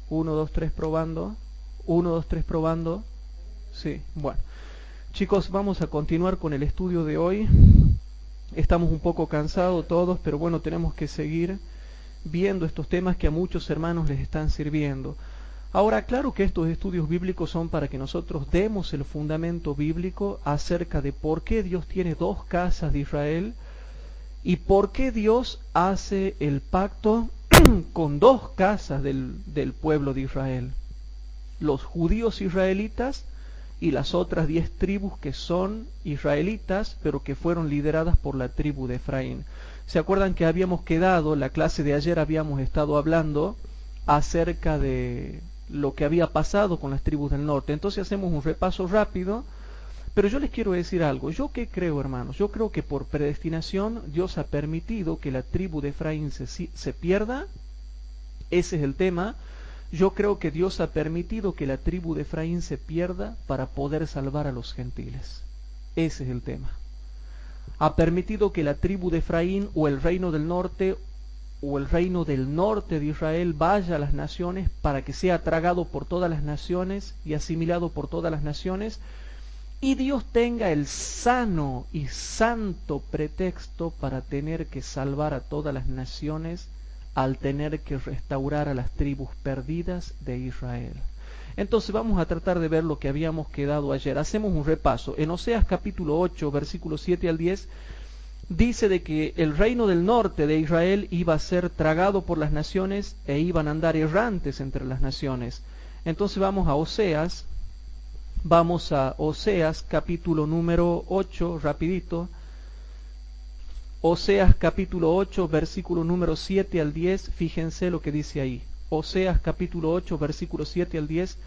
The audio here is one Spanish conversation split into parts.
Uno, dos, tres, probando. Uno, dos, tres, probando. Sí, bueno. Chicos, vamos a continuar con el estudio de hoy. Estamos un poco cansados todos, pero bueno, tenemos que seguir viendo estos temas que a muchos hermanos les están sirviendo. Ahora, claro que estos estudios bíblicos son para que nosotros demos el fundamento bíblico acerca de por qué Dios tiene dos casas de Israel y por qué Dios hace el pacto con dos casas del pueblo de Israel. Los judíos israelitas y las otras 10 tribus que son israelitas, pero que fueron lideradas por la tribu de Efraín. ¿Se acuerdan que habíamos quedado, la clase de ayer habíamos estado hablando acerca de lo que había pasado con las tribus del norte? Entonces hacemos un repaso rápido, pero yo les quiero decir algo. ¿Yo qué creo, hermanos? Yo creo que por predestinación Dios ha permitido que la tribu de Efraín se pierda. Ese es el tema. Yo creo que Dios ha permitido que la tribu de Efraín se pierda para poder salvar a los gentiles. Ese es el tema. Ha permitido que la tribu de Efraín o el reino del norte o el reino del norte de Israel vaya a las naciones para que sea tragado por todas las naciones y asimilado por todas las naciones, y Dios tenga el sano y santo pretexto para tener que salvar a todas las naciones al tener que restaurar a las tribus perdidas de Israel. Entonces vamos a tratar de ver lo que habíamos quedado ayer. Hacemos un repaso. En Oseas capítulo 8, versículos 7 al 10, dice de que el reino del norte de Israel iba a ser tragado por las naciones e iban a andar errantes entre las naciones. Entonces vamos a Oseas capítulo número 8, rapidito. Oseas capítulo 8, versículo número 7 al 10, fíjense lo que dice ahí. Oseas capítulo 8, versículo 7 al 10.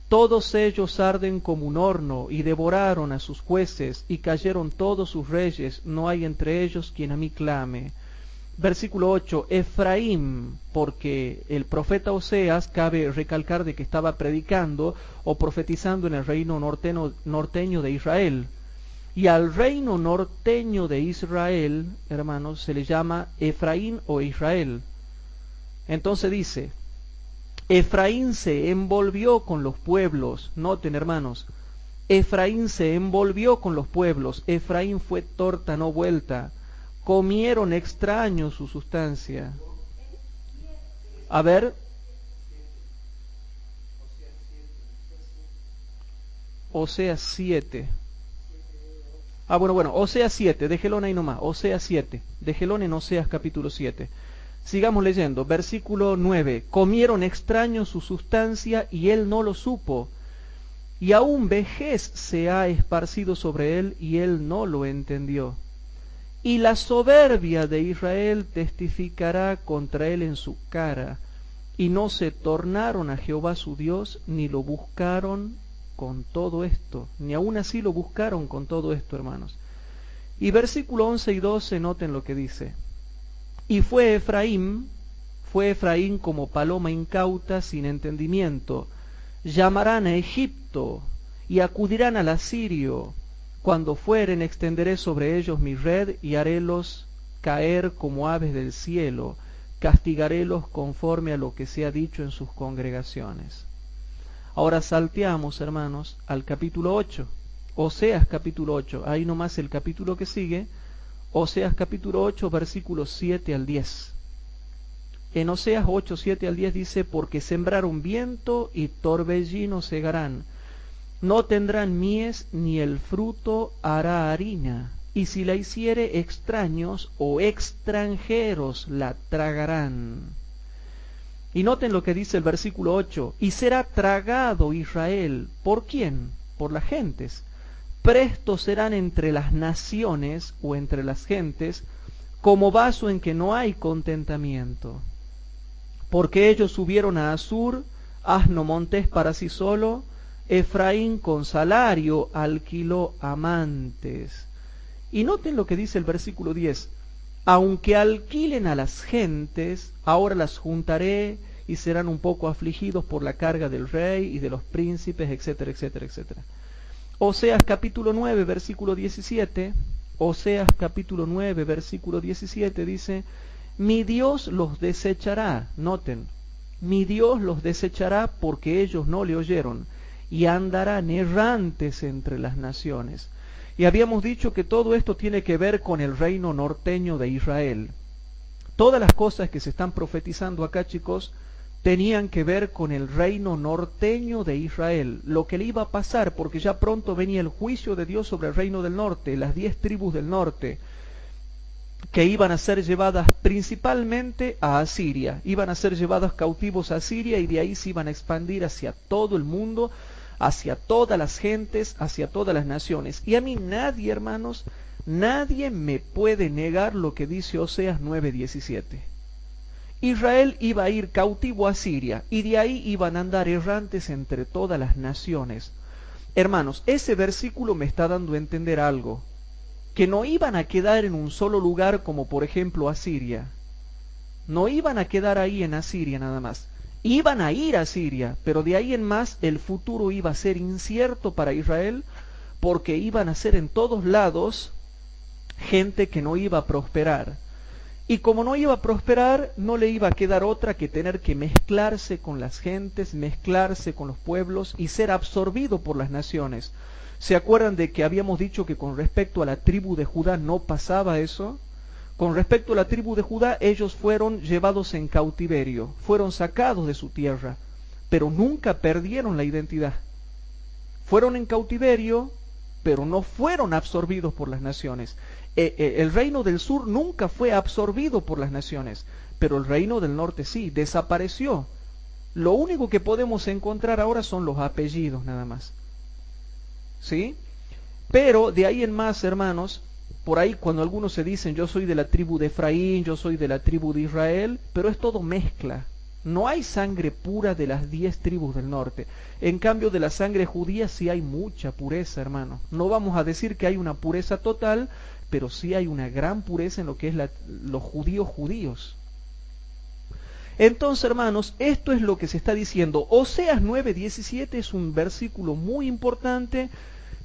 Todos ellos arden como un horno, y devoraron a sus jueces, y cayeron todos sus reyes, no hay entre ellos quien a mí clame. Versículo 8, Efraín, porque el profeta Oseas, cabe recalcar de que estaba predicando o profetizando en el reino norteño de Israel. Y al reino norteño de Israel, hermanos, se le llama Efraín o Israel. Entonces dice, Efraín se envolvió con los pueblos. Noten, hermanos, Efraín se envolvió con los pueblos. Efraín fue torta no vuelta. Comieron extraños su sustancia. A ver. Oseas 7. Bueno, Oseas 7, déjelo ahí nomás, Oseas 7, déjelo en Oseas capítulo 7. Sigamos leyendo, versículo 9, comieron extraños su sustancia y él no lo supo, y aún vejez se ha esparcido sobre él y él no lo entendió. Y la soberbia de Israel testificará contra él en su cara, y no se tornaron a Jehová su Dios, ni lo buscaron con todo esto, ni aún así lo buscaron con todo esto, hermanos. Y versículo 11 y 12, noten lo que dice. Y fue Efraín como paloma incauta sin entendimiento. Llamarán a Egipto y acudirán al asirio. Cuando fueren, extenderé sobre ellos mi red y harélos caer como aves del cielo. Castigarélos conforme a lo que se ha dicho en sus congregaciones. Ahora salteamos, hermanos, al capítulo 8, Oseas capítulo 8, ahí nomás el capítulo que sigue, Oseas capítulo 8, versículos 7 al 10. En Oseas 8, 7 al 10 dice, porque sembraron viento y torbellino segarán, no tendrán mies ni el fruto hará harina, y si la hiciere extraños o extranjeros la tragarán. Y noten lo que dice el versículo 8, y será tragado Israel. ¿Por quién? Por las gentes. Prestos serán entre las naciones o entre las gentes, como vaso en que no hay contentamiento. Porque ellos subieron a Asur, asno montés para sí solo, Efraín con salario alquiló amantes. Y noten lo que dice el versículo 10, aunque alquilen a las gentes, ahora las juntaré y serán un poco afligidos por la carga del rey y de los príncipes, etcétera, etcétera, etcétera. Oseas capítulo 9, versículo 17, Oseas capítulo 9, versículo 17 dice, mi Dios los desechará, noten, Mi Dios los desechará porque ellos no le oyeron, y andarán errantes entre las naciones. Y habíamos dicho que todo esto tiene que ver con el reino norteño de Israel. Todas las cosas que se están profetizando acá, chicos, tenían que ver con el reino norteño de Israel, lo que le iba a pasar, porque ya pronto venía el juicio de Dios sobre el reino del norte, las 10 tribus del norte, que iban a ser llevadas principalmente a Asiria, iban a ser llevadas cautivos a Asiria y de ahí se iban a expandir hacia todo el mundo, hacia todas las gentes, hacia todas las naciones. Y a mí nadie, hermanos, nadie me puede negar lo que dice Oseas 9:17. Israel iba a ir cautivo a Siria y de ahí iban a andar errantes entre todas las naciones. Hermanos, ese versículo me está dando a entender algo, que no iban a quedar en un solo lugar como por ejemplo Asiria. No iban a quedar ahí en Asiria nada más. Iban a ir a Siria, pero de ahí en más el futuro iba a ser incierto para Israel, porque iban a ser en todos lados gente que no iba a prosperar. Y como no iba a prosperar, no le iba a quedar otra que tener que mezclarse con las gentes, mezclarse con los pueblos y ser absorbido por las naciones. ¿Se acuerdan de que habíamos dicho que con respecto a la tribu de Judá no pasaba eso? Con respecto a la tribu de Judá, ellos fueron llevados en cautiverio, fueron sacados de su tierra, pero nunca perdieron la identidad. Fueron en cautiverio, pero no fueron absorbidos por las naciones. El reino del sur nunca fue absorbido por las naciones, pero el reino del norte sí, desapareció. Lo único que podemos encontrar ahora son los apellidos nada más. ¿Sí? Pero de ahí en más, hermanos, por ahí cuando algunos se dicen yo soy de la tribu de Efraín, yo soy de la tribu de Israel, pero es todo mezcla. No hay sangre pura de las 10 tribus del norte. En cambio de la sangre judía sí hay mucha pureza, hermano. No vamos a decir que hay una pureza total, pero sí hay una gran pureza en lo que es los judíos. Entonces, hermanos, esto es lo que se está diciendo. Oseas 9:17 es un versículo muy importante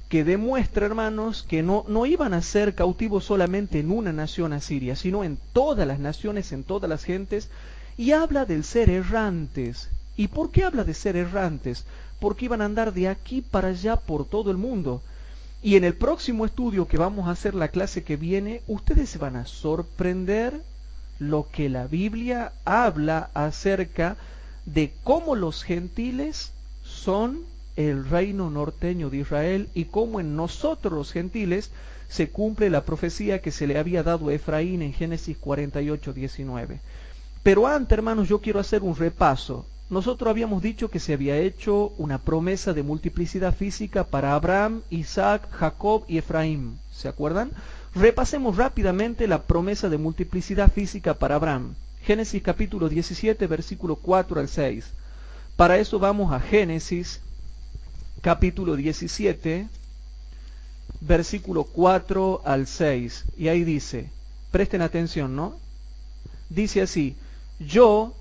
que demuestra, hermanos, que no iban a ser cautivos solamente en una nación asiria, sino en todas las naciones, en todas las gentes, y habla del ser errantes. ¿Y por qué habla de ser errantes? Porque iban a andar de aquí para allá por todo el mundo. Y en el próximo estudio que vamos a hacer la clase que viene, ustedes se van a sorprender lo que la Biblia habla acerca de cómo los gentiles son el reino norteño de Israel y cómo en nosotros los gentiles se cumple la profecía que se le había dado a Efraín en Génesis 48:19. Pero antes, hermanos, yo quiero hacer un repaso. Nosotros habíamos dicho que se había hecho una promesa de multiplicidad física para Abraham, Isaac, Jacob y Efraín. ¿Se acuerdan? Repasemos rápidamente la promesa de multiplicidad física para Abraham. Génesis capítulo 17, versículo 4 al 6. Para eso vamos a Génesis capítulo 17, versículo 4 al 6. Y ahí dice, presten atención, ¿no? Dice así, yo,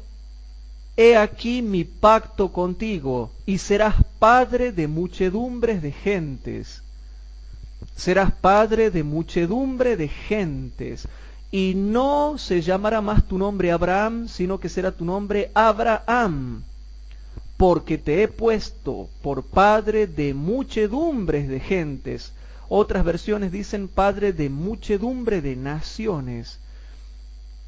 he aquí mi pacto contigo, y serás padre de muchedumbres de gentes. Serás padre de muchedumbre de gentes. Y no se llamará más tu nombre Abraham, sino que será tu nombre Abraham. Porque te he puesto por padre de muchedumbres de gentes. Otras versiones dicen padre de muchedumbre de naciones.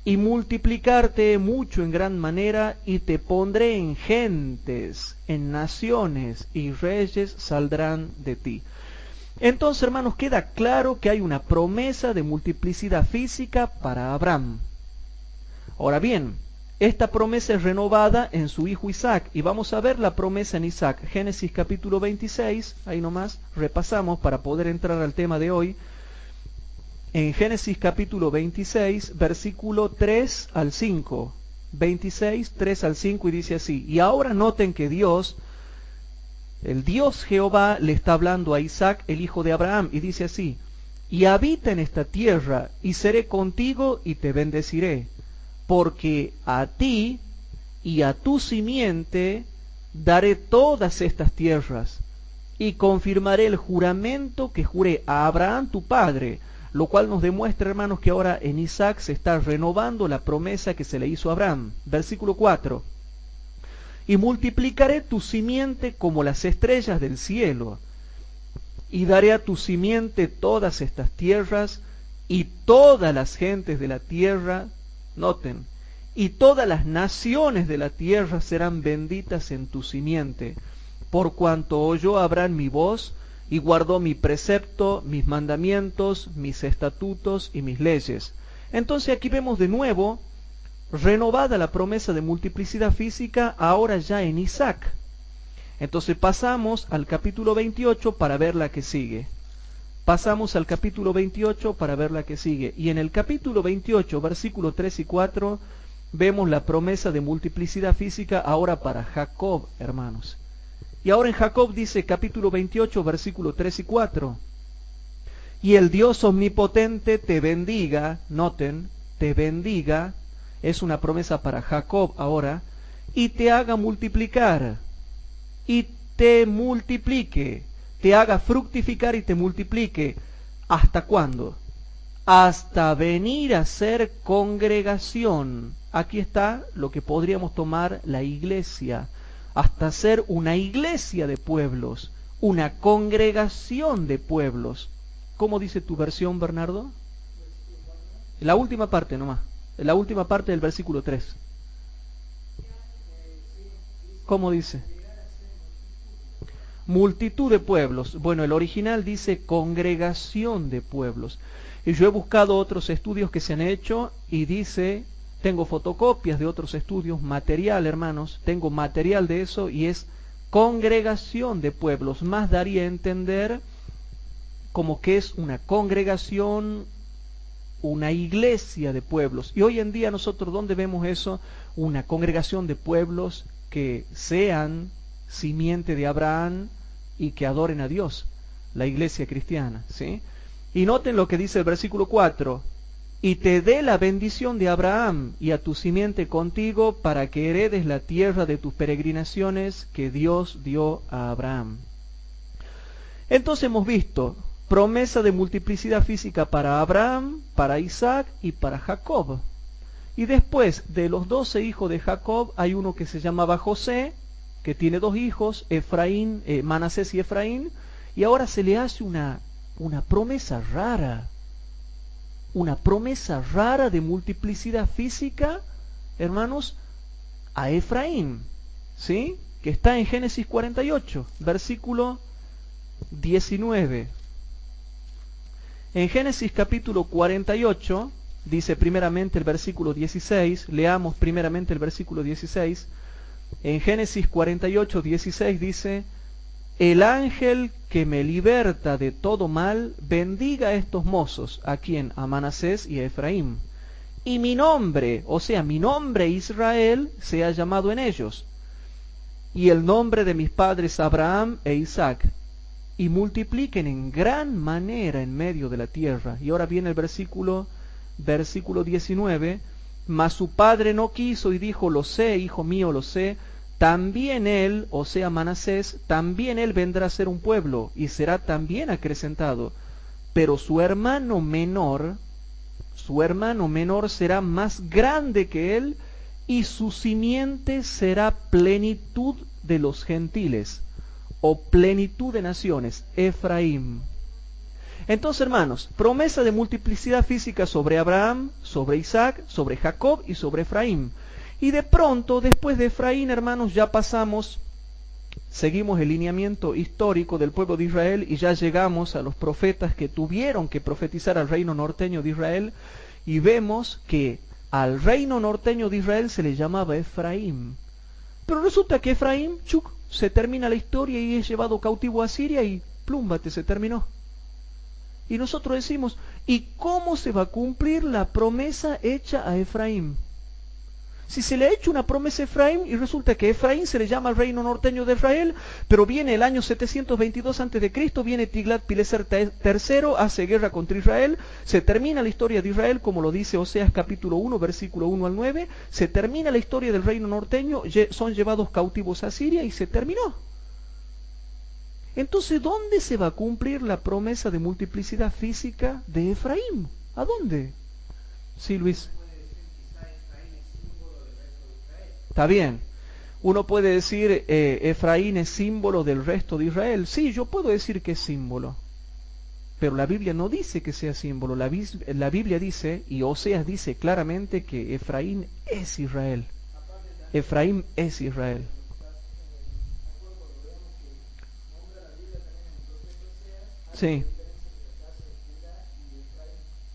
Y multiplicarte mucho en gran manera, y te pondré en gentes, en naciones, y reyes saldrán de ti. Entonces, hermanos, queda claro que hay una promesa de multiplicidad física para Abraham. Ahora bien, esta promesa es renovada en su hijo Isaac, y vamos a ver la promesa en Isaac. Génesis capítulo 26, ahí nomás repasamos para poder entrar al tema de hoy. En Génesis capítulo 26, versículo 3 al 5. 26, 3 al 5, y dice así. Y ahora noten que Dios, el Dios Jehová, le está hablando a Isaac, el hijo de Abraham, y dice así. Y habita en esta tierra, y seré contigo, y te bendeciré. Porque a ti y a tu simiente daré todas estas tierras, y confirmaré el juramento que juré a Abraham tu padre, lo cual nos demuestra, hermanos, que ahora en Isaac se está renovando la promesa que se le hizo a Abraham. Versículo 4. y multiplicaré tu simiente como las estrellas del cielo, y daré a tu simiente todas estas tierras, y todas las gentes de la tierra, noten, y todas las naciones de la tierra serán benditas en tu simiente, por cuanto oyó Abraham mi voz, y guardó mi precepto, mis mandamientos, mis estatutos y mis leyes. Entonces aquí vemos de nuevo renovada la promesa de multiplicidad física, ahora ya en Isaac. Entonces pasamos al capítulo 28 para ver la que sigue. Pasamos al capítulo 28 para ver la que sigue. Y en el capítulo 28, versículos 3 y 4, vemos la promesa de multiplicidad física ahora para Jacob, hermanos. Y ahora en Jacob dice capítulo 28, versículos 3 y 4. Y el Dios omnipotente te bendiga, noten, te bendiga, es una promesa para Jacob ahora, y te haga multiplicar, y te multiplique, te haga fructificar y te multiplique. ¿Hasta cuándo? Hasta venir a ser congregación. Aquí está lo que podríamos tomar la iglesia. Hasta ser una iglesia de pueblos, una congregación de pueblos. ¿Cómo dice tu versión, Bernardo? La última parte nomás, la última parte del versículo 3. ¿Cómo dice? Multitud de pueblos. Bueno, el original dice congregación de pueblos. Y yo he buscado otros estudios que se han hecho y dice... Tengo fotocopias de otros estudios, material, hermanos, tengo material de eso y es congregación de pueblos. Más daría a entender como que es una congregación, una iglesia de pueblos. Y hoy en día nosotros, ¿dónde vemos eso? Una congregación de pueblos que sean simiente de Abraham y que adoren a Dios, la iglesia cristiana, ¿sí? Y noten lo que dice el versículo 4. Y te dé la bendición de Abraham y a tu simiente contigo para que heredes la tierra de tus peregrinaciones que Dios dio a Abraham. Entonces hemos visto promesa de multiplicidad física para Abraham, para Isaac y para Jacob. Y después de los 12 hijos de Jacob hay uno que se llamaba José, que tiene 2 hijos, Efraín, Manasés y Efraín, y ahora se le hace una promesa rara. Una promesa rara de multiplicidad física, hermanos, a Efraín, ¿sí? Que está en Génesis 48, versículo 19. En Génesis capítulo 48, dice primeramente el versículo 16, leamos primeramente el versículo 16. En Génesis 48, 16 dice... El ángel que me liberta de todo mal, bendiga a estos mozos, ¿a quién? A Manasés y a Efraín. Y mi nombre, o sea, mi nombre Israel, sea llamado en ellos. Y el nombre de mis padres Abraham e Isaac. Y multipliquen en gran manera en medio de la tierra. Y ahora viene el versículo 19. Mas su padre no quiso y dijo, lo sé, hijo mío, lo sé. También él, o sea Manasés, también él vendrá a ser un pueblo y será también acrecentado. Pero su hermano menor será más grande que él y su simiente será plenitud de los gentiles o plenitud de naciones, Efraín. Entonces, hermanos, promesa de multiplicidad física sobre Abraham, sobre Isaac, sobre Jacob y sobre Efraín. Y de pronto, después de Efraín, hermanos, ya pasamos, seguimos el lineamiento histórico del pueblo de Israel y ya llegamos a los profetas que tuvieron que profetizar al reino norteño de Israel y vemos que al reino norteño de Israel se le llamaba Efraín. Pero resulta que Efraín, se termina la historia y es llevado cautivo a Siria y plúmbate, se terminó. Y nosotros decimos, ¿y cómo se va a cumplir la promesa hecha a Efraín? Si se le ha hecho una promesa a Efraín y resulta que Efraín se le llama el reino norteño de Israel, pero viene el año 722 a.C., viene Tiglat-Pileser III, hace guerra contra Israel, se termina la historia de Israel, como lo dice Oseas capítulo 1, versículo 1 al 9, se termina la historia del reino norteño, son llevados cautivos a Siria y se terminó. Entonces, ¿dónde se va a cumplir la promesa de multiplicidad física de Efraín? ¿A dónde? Sí, Luis. Está bien. Uno puede decir, Efraín es símbolo del resto de Israel. Sí, yo puedo decir que es símbolo. Pero la Biblia no dice que sea símbolo. La Biblia dice, y Oseas dice claramente, que Efraín es Israel. Efraín es Israel. Sí,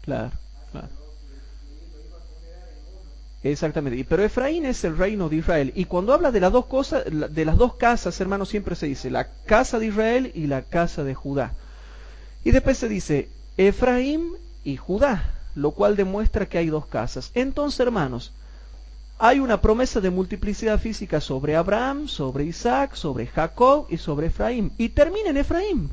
claro, claro. Exactamente. Pero Efraín es el reino de Israel. Y cuando habla de las dos cosas, de las dos casas, hermanos, siempre se dice la casa de Israel y la casa de Judá. Y después se dice Efraín y Judá, lo cual demuestra que hay dos casas. Entonces, hermanos, hay una promesa de multiplicidad física sobre Abraham, sobre Isaac, sobre Jacob y sobre Efraín. Y termina en Efraín.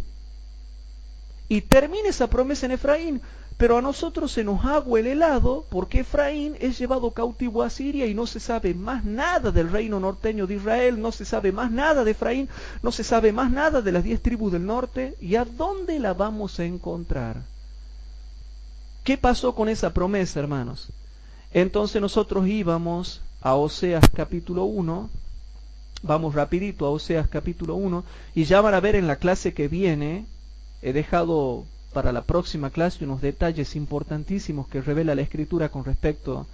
Y termina esa promesa en Efraín. Pero a nosotros se nos agua el helado porque Efraín es llevado cautivo a Siria y no se sabe más nada del reino norteño de Israel, no se sabe más nada de Efraín, no se sabe más nada de las 10 tribus del norte. ¿Y a dónde la vamos a encontrar? ¿Qué pasó con esa promesa, hermanos? Entonces nosotros íbamos a Oseas capítulo 1, vamos rapidito a Oseas capítulo 1, y ya van a ver en la clase que viene, he dejado para la próxima clase unos detalles importantísimos que revela la Escritura con respecto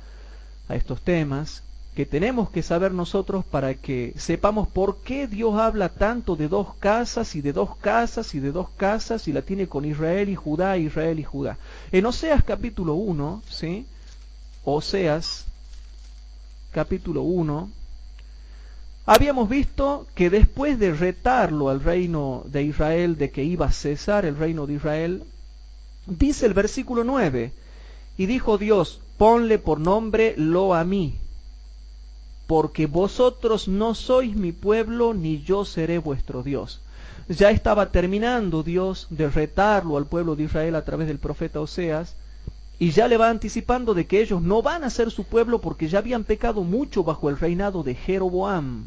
a estos temas, que tenemos que saber nosotros para que sepamos por qué Dios habla tanto de dos casas y de dos casas y de dos casas, y la tiene con Israel y Judá, Israel y Judá. En Oseas capítulo 1, ¿sí? Oseas capítulo 1, habíamos visto que después de retarlo al reino de Israel, de que iba a cesar el reino de Israel, dice el versículo 9, y dijo Dios, ponle por nombre Lo a mí, porque vosotros no sois mi pueblo, ni yo seré vuestro Dios. Ya estaba terminando Dios de retarlo al pueblo de Israel a través del profeta Oseas, y ya le va anticipando de que ellos no van a ser su pueblo porque ya habían pecado mucho bajo el reinado de Jeroboam.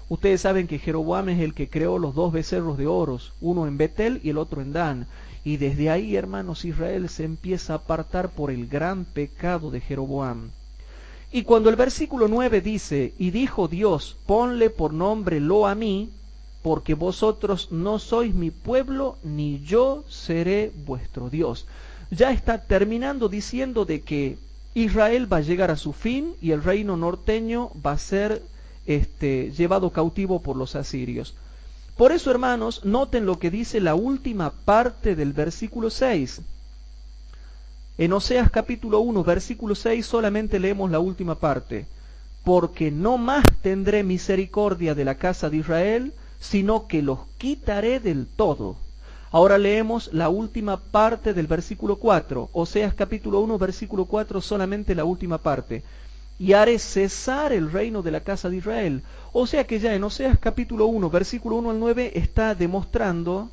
Ustedes saben que Jeroboam es el que creó los dos becerros de oro, uno en Betel y el otro en Dan. Y desde ahí, hermanos, Israel se empieza a apartar por el gran pecado de Jeroboam. Y cuando el versículo 9 dice, y dijo Dios, ponle por nombre Lo a mí, porque vosotros no sois mi pueblo, ni yo seré vuestro Dios. Ya está terminando diciendo de que Israel va a llegar a su fin y el reino norteño va a ser llevado cautivo por los asirios. Por eso, hermanos, noten lo que dice la última parte del versículo 6. En Oseas capítulo 1, versículo 6, solamente leemos la última parte. Porque no más tendré misericordia de la casa de Israel, sino que los quitaré del todo. Ahora leemos la última parte del versículo 4. Oseas capítulo 1, versículo 4, solamente la última parte. Y haré cesar el reino de la casa de Israel. O sea que ya en Oseas capítulo 1, versículo 1 al 9, está mostrando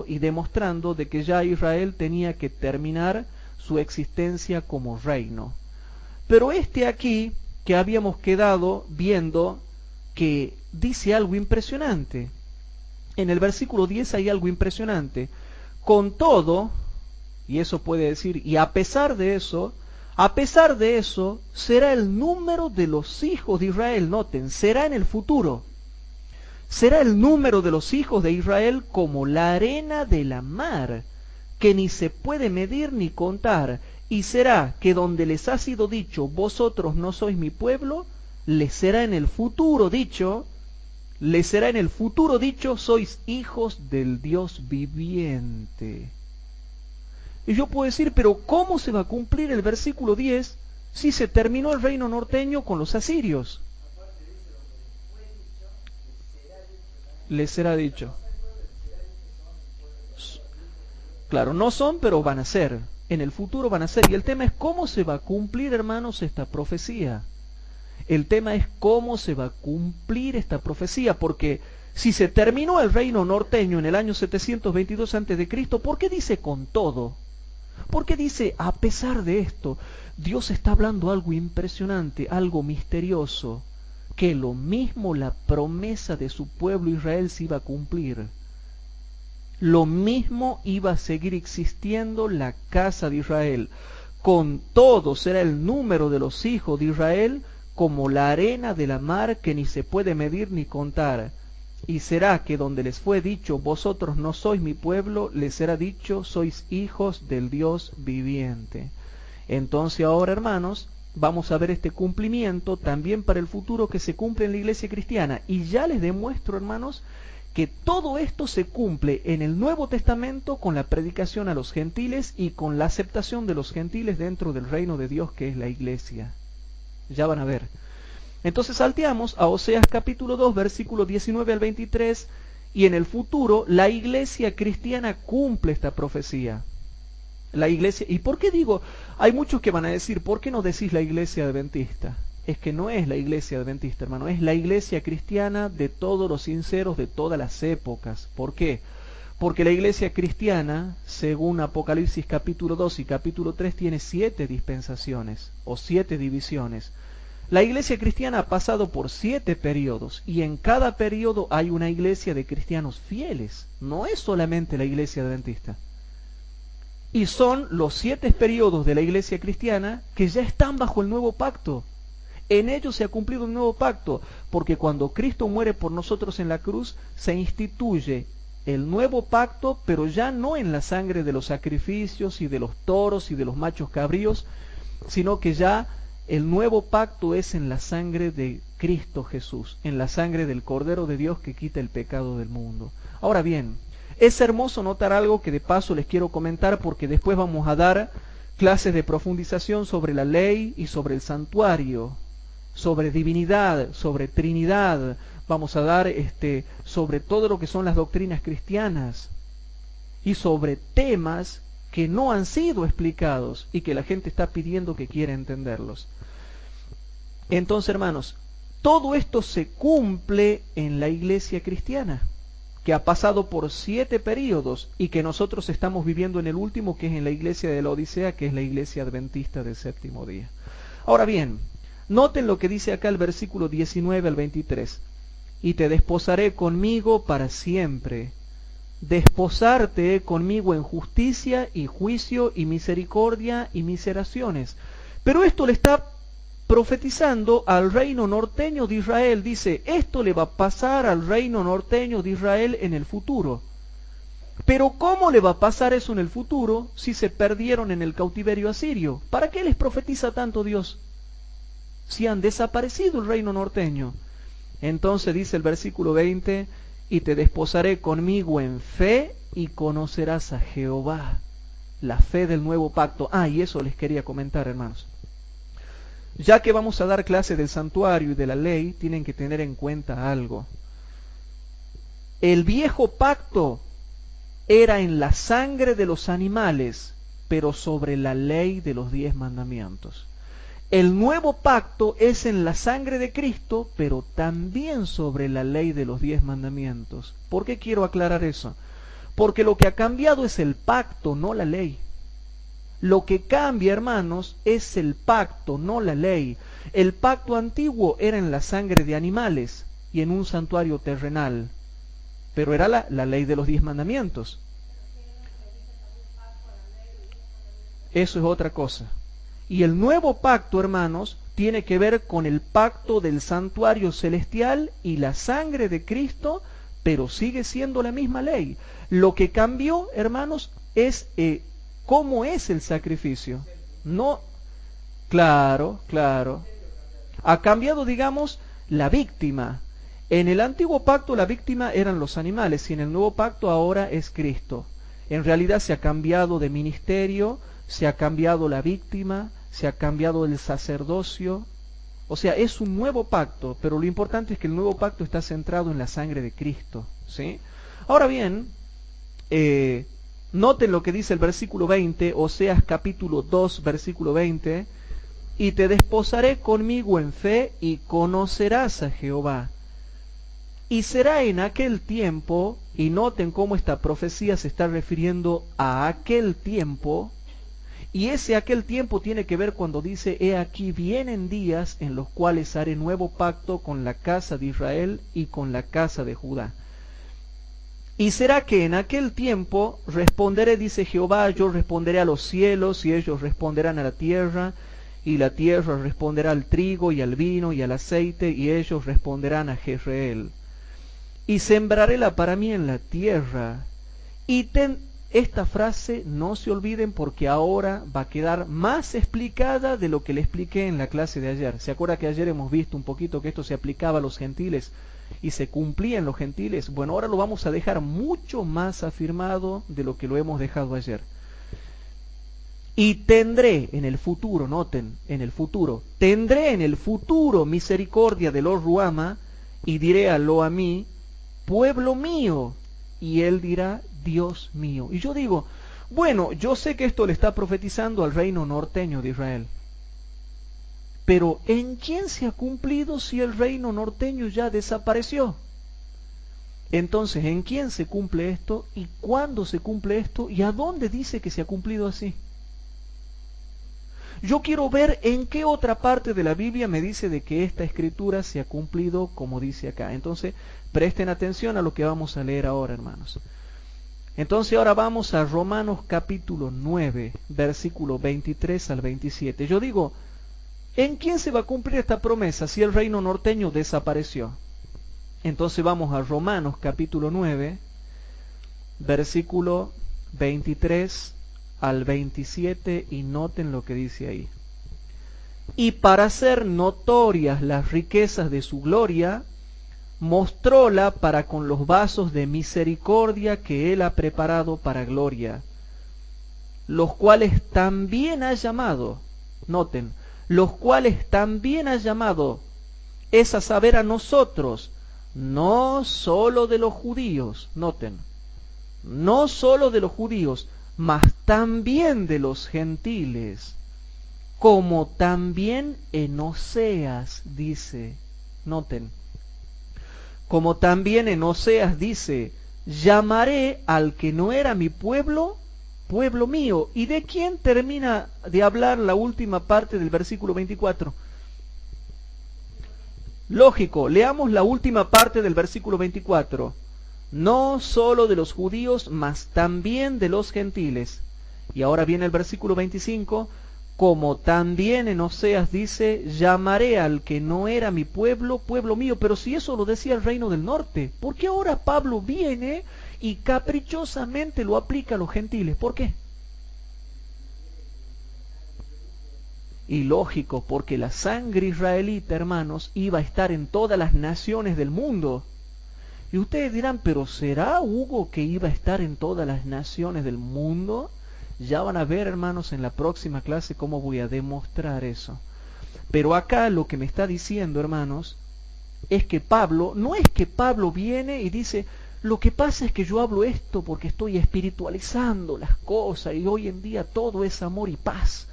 y demostrando de que ya Israel tenía que terminar su existencia como reino. Pero aquí que habíamos quedado viendo que dice algo impresionante. En el versículo 10 hay algo impresionante. Con todo, y eso puede decir, y a pesar de eso, será el número de los hijos de Israel, noten, será en el futuro. Será el número de los hijos de Israel como la arena de la mar, que ni se puede medir ni contar, y será que donde les ha sido dicho, vosotros no sois mi pueblo, les será en el futuro dicho, sois hijos del Dios viviente. Y yo puedo decir, pero ¿cómo se va a cumplir el versículo 10 si se terminó el reino norteño con los asirios? Les será dicho. Claro, no son, pero van a ser. En el futuro van a ser. Y el tema es cómo se va a cumplir, hermanos, esta profecía. El tema es cómo se va a cumplir esta profecía, porque si se terminó el reino norteño en el año 722 a.C., ¿por qué dice con todo? ¿Por qué dice a pesar de esto? Dios está hablando algo impresionante, algo misterioso, que lo mismo la promesa de su pueblo Israel se iba a cumplir. Lo mismo iba a seguir existiendo la casa de Israel. Con todo será el número de los hijos de Israel como la arena de la mar que ni se puede medir ni contar. Y será que donde les fue dicho, vosotros no sois mi pueblo, les será dicho, sois hijos del Dios viviente. Entonces ahora, hermanos, vamos a ver este cumplimiento también para el futuro que se cumple en la iglesia cristiana. Y ya les demuestro, hermanos, que todo esto se cumple en el Nuevo Testamento con la predicación a los gentiles y con la aceptación de los gentiles dentro del reino de Dios que es la iglesia. Ya van a ver. Entonces salteamos a Oseas capítulo 2, versículo 19 al 23, y en el futuro la iglesia cristiana cumple esta profecía. La iglesia, ¿y por qué digo? Hay muchos que van a decir, ¿por qué no decís la iglesia adventista? Es que no es la iglesia adventista, hermano, es la iglesia cristiana de todos los sinceros de todas las épocas. ¿Por qué? Porque la iglesia cristiana, según Apocalipsis capítulo 2 y capítulo 3, tiene 7 dispensaciones o 7 divisiones. La iglesia cristiana ha pasado por 7 periodos y en cada periodo hay una iglesia de cristianos fieles. No es solamente la iglesia adventista. Y son los 7 periodos de la iglesia cristiana que ya están bajo el nuevo pacto. En ellos se ha cumplido un nuevo pacto, porque cuando Cristo muere por nosotros en la cruz, se instituye el nuevo pacto, pero ya no en la sangre de los sacrificios y de los toros y de los machos cabríos, sino que ya el nuevo pacto es en la sangre de Cristo Jesús, en la sangre del Cordero de Dios que quita el pecado del mundo. Ahora bien, es hermoso notar algo que de paso les quiero comentar porque después vamos a dar clases de profundización sobre la ley y sobre el santuario, sobre divinidad, sobre Trinidad. Vamos a dar sobre todo lo que son las doctrinas cristianas y sobre temas que no han sido explicados y que la gente está pidiendo que quiera entenderlos. Entonces, hermanos, todo esto se cumple en la iglesia cristiana, que ha pasado por 7 períodos y que nosotros estamos viviendo en el último, que es en la iglesia de la Odisea, que es la iglesia adventista del séptimo día. Ahora bien, noten lo que dice acá el versículo 19 al 23. Y te desposaré conmigo para siempre. Desposarte conmigo en justicia y juicio y misericordia y miseraciones. Pero esto le está profetizando al reino norteño de Israel. Dice, esto le va a pasar al reino norteño de Israel en el futuro. Pero ¿cómo le va a pasar eso en el futuro si se perdieron en el cautiverio asirio? ¿Para qué les profetiza tanto Dios si han desaparecido el reino norteño? Entonces dice el versículo 20, y te desposaré conmigo en fe y conocerás a Jehová. La fe del nuevo pacto. Y eso les quería comentar, hermanos. Ya que vamos a dar clase del santuario y de la ley, tienen que tener en cuenta algo. El viejo pacto era en la sangre de los animales, pero sobre la ley de los 10 mandamientos. El nuevo pacto es en la sangre de Cristo, pero también sobre la ley de los 10 mandamientos. ¿Por qué quiero aclarar eso? Porque lo que ha cambiado es el pacto, no la ley. Lo que cambia, hermanos, es el pacto, no la ley. El pacto antiguo era en la sangre de animales y en un santuario terrenal, pero era la ley de los 10 mandamientos. Eso es otra cosa. Y el nuevo pacto, hermanos, tiene que ver con el pacto del santuario celestial y la sangre de Cristo, pero sigue siendo la misma ley. Lo que cambió, hermanos, es cómo es el sacrificio. No, claro. Ha cambiado, digamos, la víctima. En el antiguo pacto la víctima eran los animales y en el nuevo pacto ahora es Cristo. En realidad se ha cambiado de ministerio, se ha cambiado la víctima, se ha cambiado el sacerdocio. O sea, es un nuevo pacto, pero lo importante es que el nuevo pacto está centrado en la sangre de Cristo, ¿sí? Ahora bien, noten lo que dice el versículo 20, Oseas capítulo 2, versículo 20, y te desposaré conmigo en fe y conocerás a Jehová. Y será en aquel tiempo, y noten cómo esta profecía se está refiriendo a aquel tiempo, y aquel tiempo tiene que ver cuando dice, he aquí vienen días en los cuales haré nuevo pacto con la casa de Israel y con la casa de Judá. Y será que en aquel tiempo responderé, dice Jehová, yo responderé a los cielos y ellos responderán a la tierra, y la tierra responderá al trigo y al vino y al aceite, y ellos responderán a Jezreel. Y sembraréla para mí en la tierra. Y esta frase no se olviden porque ahora va a quedar más explicada de lo que le expliqué en la clase de ayer. ¿Se acuerda que ayer hemos visto un poquito que esto se aplicaba a los gentiles y se cumplía en los gentiles? Bueno, ahora lo vamos a dejar mucho más afirmado de lo que lo hemos dejado ayer. Y tendré en el futuro, noten, en el futuro, tendré en el futuro misericordia de Lo Ruama, y diré a Lo Amí, pueblo mío, y él dirá, Dios mío. Y yo digo, bueno, yo sé que esto le está profetizando al reino norteño de Israel, pero ¿en quién se ha cumplido si el reino norteño ya desapareció? Entonces, ¿en quién se cumple esto? ¿Y cuándo se cumple esto? ¿Y a dónde dice que se ha cumplido así? Yo quiero ver en qué otra parte de la Biblia me dice de que esta escritura se ha cumplido como dice acá. Entonces, presten atención a lo que vamos a leer ahora, hermanos. Entonces, ahora vamos a Romanos capítulo 9, versículo 23 al 27. Yo digo, ¿en quién se va a cumplir esta promesa si el reino norteño desapareció? Entonces vamos a Romanos capítulo 9, versículo 23 al 27, y noten lo que dice ahí. Y para hacer notorias las riquezas de su gloria, mostróla para con los vasos de misericordia que él ha preparado para gloria, los cuales también ha llamado, noten, los cuales también ha llamado, es a saber a nosotros, no sólo de los judíos, noten, no sólo de los judíos, mas también de los gentiles, como también en Oseas dice, noten, como también en Oseas dice, llamaré al que no era mi pueblo, pueblo mío. ¿Y de quién termina de hablar la última parte del versículo 24? Lógico, leamos la última parte del versículo 24. No sólo de los judíos, mas también de los gentiles. Y ahora viene el versículo 25, como también en Oseas dice, llamaré al que no era mi pueblo, pueblo mío. Pero si eso lo decía el reino del norte, ¿por qué ahora Pablo viene y caprichosamente lo aplica a los gentiles? ¿Por qué? Y lógico, porque la sangre israelita, hermanos, iba a estar en todas las naciones del mundo. Y ustedes dirán, ¿pero será, Hugo, que iba a estar en todas las naciones del mundo? Ya van a ver, hermanos, en la próxima clase cómo voy a demostrar eso. Pero acá lo que me está diciendo, hermanos, es que Pablo, no es que Pablo viene y dice, lo que pasa es que yo hablo esto porque estoy espiritualizando las cosas y hoy en día todo es amor y paz.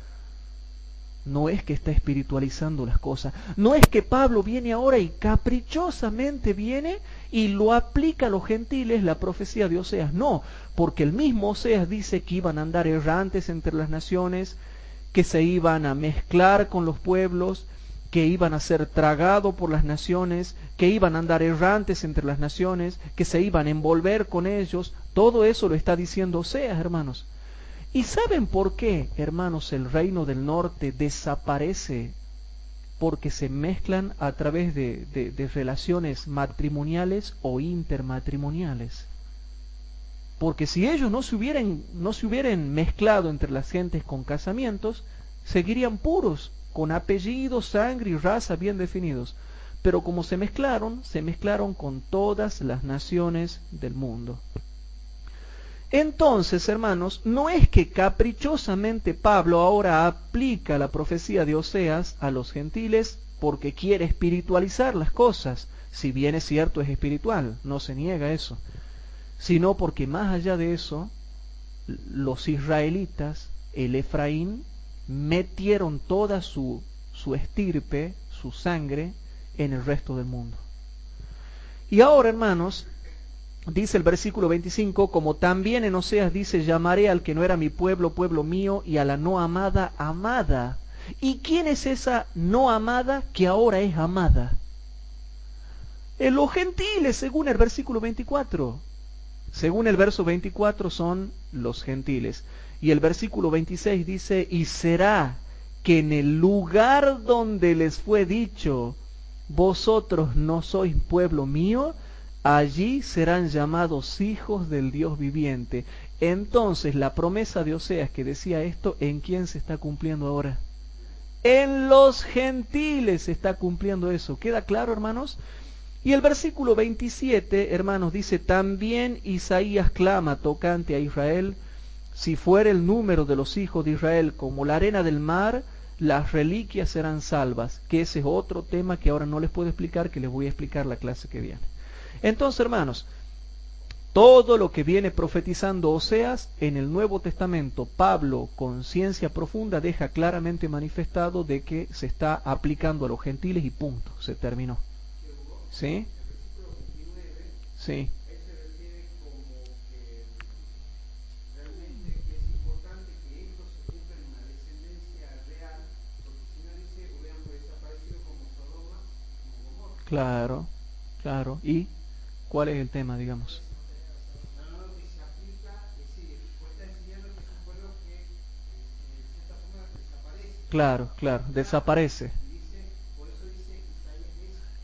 No es que está espiritualizando las cosas. No es que Pablo viene ahora y caprichosamente viene y lo aplica a los gentiles la profecía de Oseas. No, porque el mismo Oseas dice que iban a andar errantes entre las naciones, que se iban a mezclar con los pueblos, que iban a ser tragados por las naciones, que iban a andar errantes entre las naciones, que se iban a envolver con ellos. Todo eso lo está diciendo Oseas, hermanos. ¿Y saben por qué, hermanos, el reino del norte desaparece? Porque se mezclan a través de relaciones matrimoniales o intermatrimoniales. Porque si ellos no se hubieran mezclado entre las gentes con casamientos, seguirían puros, con apellidos, sangre y raza bien definidos. Pero como se mezclaron con todas las naciones del mundo. Entonces, hermanos, no es que caprichosamente Pablo ahora aplica la profecía de Oseas a los gentiles porque quiere espiritualizar las cosas, si bien es cierto es espiritual, no se niega eso, sino porque más allá de eso, los israelitas, el Efraín, metieron toda su estirpe, su sangre, en el resto del mundo. Y ahora, hermanos, dice el versículo 25, como también en Oseas dice, llamaré al que no era mi pueblo, pueblo mío, y a la no amada, amada. ¿Y quién es esa no amada que ahora es amada? Los gentiles, según el versículo 24. Según el verso 24 son los gentiles. Y el versículo 26 dice, y será que en el lugar donde les fue dicho, vosotros no sois pueblo mío, allí serán llamados hijos del Dios viviente. Entonces la promesa de Oseas que decía esto, ¿en quién se está cumpliendo ahora? En los gentiles se está cumpliendo eso. ¿Queda claro, hermanos? Y el versículo 27, hermanos, dice, también Isaías clama tocante a Israel, si fuera el número de los hijos de Israel como la arena del mar, las reliquias serán salvas, que ese es otro tema que ahora no les puedo explicar, que les voy a explicar la clase que viene. Entonces, hermanos, todo lo que viene profetizando Oseas en el Nuevo Testamento, Pablo, con ciencia profunda, deja claramente manifestado de que se está aplicando a los gentiles y punto, se terminó. ¿Sí? Sí. Claro, claro. ¿Y cuál es el tema, digamos? Claro, claro, desaparece.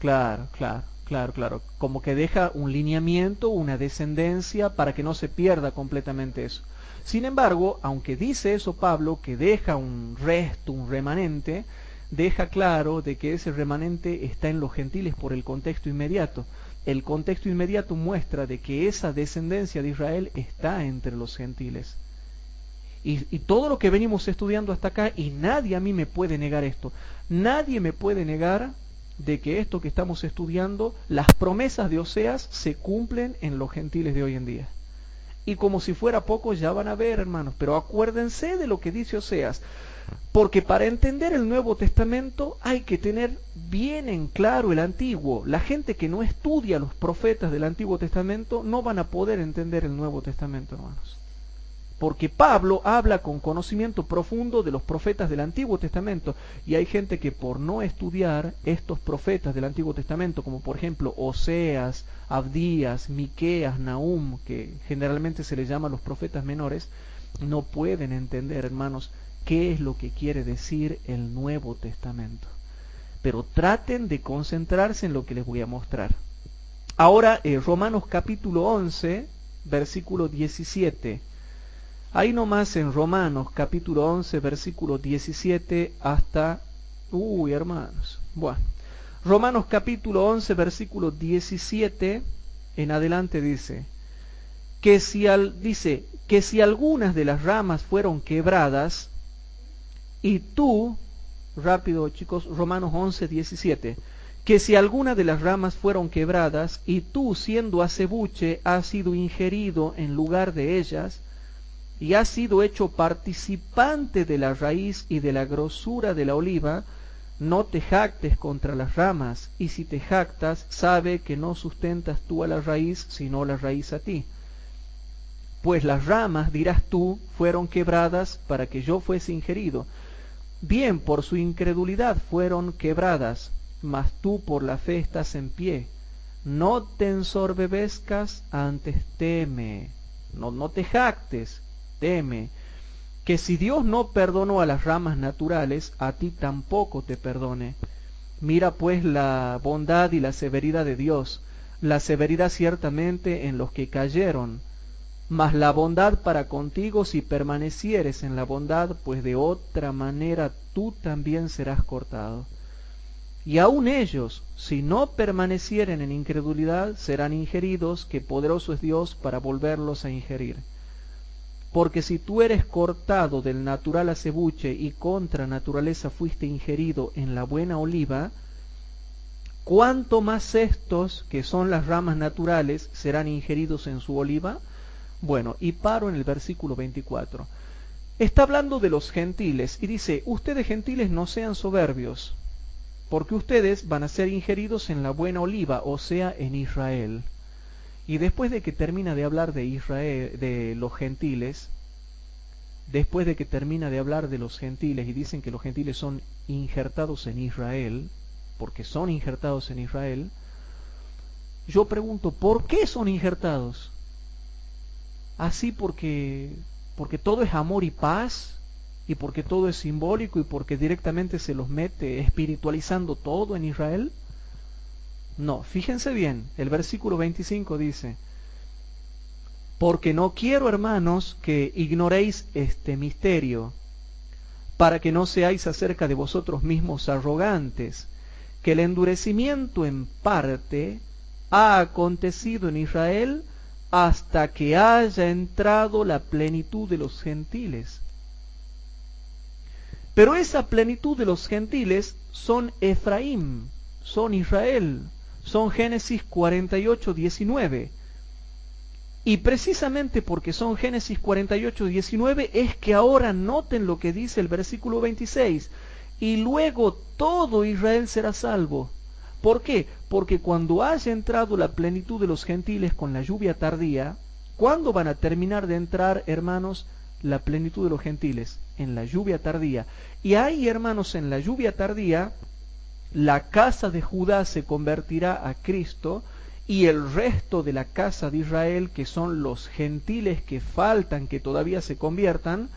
Claro, claro, claro, claro. Como que deja un lineamiento, una descendencia para que no se pierda completamente eso. Sin embargo, aunque dice eso Pablo, que deja un resto, un remanente, deja claro de que ese remanente está en los gentiles por el contexto inmediato. El contexto inmediato muestra de que esa descendencia de Israel está entre los gentiles. Y todo lo que venimos estudiando hasta acá, y nadie a mí me puede negar esto, nadie me puede negar de que esto que estamos estudiando, las promesas de Oseas se cumplen en los gentiles de hoy en día. Y como si fuera poco, ya van a ver, hermanos, pero acuérdense de lo que dice Oseas, porque para entender el Nuevo Testamento hay que tener bien en claro el Antiguo. La gente que no estudia los profetas del Antiguo Testamento no van a poder entender el Nuevo Testamento, hermanos. Porque Pablo habla con conocimiento profundo de los profetas del Antiguo Testamento, y hay gente que por no estudiar estos profetas del Antiguo Testamento, como por ejemplo Oseas, Abdías, Miqueas, Nahum, que generalmente se les llama los profetas menores, no pueden entender, hermanos, qué es lo que quiere decir el Nuevo Testamento. Pero traten de concentrarse en lo que les voy a mostrar. Ahora, Romanos capítulo 11, versículo 17. Ahí nomás en Romanos capítulo 11, versículo 17 hasta... hermanos. Bueno, Romanos capítulo 11, versículo 17 en adelante dice que si algunas de las ramas fueron quebradas y tú, rápido chicos, Romanos 11, 17, que si algunas de las ramas fueron quebradas y tú siendo acebuche has sido ingerido en lugar de ellas, y has sido hecho participante de la raíz y de la grosura de la oliva, no te jactes contra las ramas, y si te jactas, sabe que no sustentas tú a la raíz, sino la raíz a ti. Pues las ramas, dirás tú, fueron quebradas para que yo fuese ingerido. Bien, por su incredulidad fueron quebradas, mas tú por la fe estás en pie. No te ensorbebezcas, antes teme. No te jactes, teme, que si Dios no perdonó a las ramas naturales, a ti tampoco te perdone. Mira pues la bondad y la severidad de Dios, la severidad ciertamente en los que cayeron, mas la bondad para contigo si permanecieres en la bondad, pues de otra manera tú también serás cortado. Y aun ellos, si no permanecieren en incredulidad, serán ingeridos, que poderoso es Dios para volverlos a ingerir. Porque si tú eres cortado del natural acebuche y contra naturaleza fuiste ingerido en la buena oliva, ¿cuánto más estos, que son las ramas naturales, serán ingeridos en su oliva? Bueno, y paro en el versículo 24. Está hablando de los gentiles y dice, ustedes gentiles no sean soberbios, porque ustedes van a ser ingeridos en la buena oliva, o sea, en Israel. Y después de que termina de hablar de Israel, de los gentiles, después de que termina de hablar de los gentiles y dicen que los gentiles son injertados en Israel, porque son injertados en Israel, yo pregunto, ¿por qué son injertados? ¿Así porque todo es amor y paz? y porque todo es simbólico y porque directamente se los mete espiritualizando todo en Israel? No, fíjense bien, el versículo 25 dice: porque no quiero, hermanos, que ignoréis este misterio, para que no seáis acerca de vosotros mismos arrogantes, que el endurecimiento en parte ha acontecido en Israel hasta que haya entrado la plenitud de los gentiles. Pero esa plenitud de los gentiles son Efraín, son Israel, son Génesis 48, 19. Y precisamente porque son Génesis 48, 19 es que ahora noten lo que dice el versículo 26. Y luego todo Israel será salvo. ¿Por qué? Porque cuando haya entrado la plenitud de los gentiles con la lluvia tardía, ¿cuándo van a terminar de entrar, hermanos, la plenitud de los gentiles? En la lluvia tardía. Y ahí, hermanos, en la lluvia tardía, la casa de Judá se convertirá a Cristo, y el resto de la casa de Israel, que son los gentiles que faltan, que todavía se conviertan,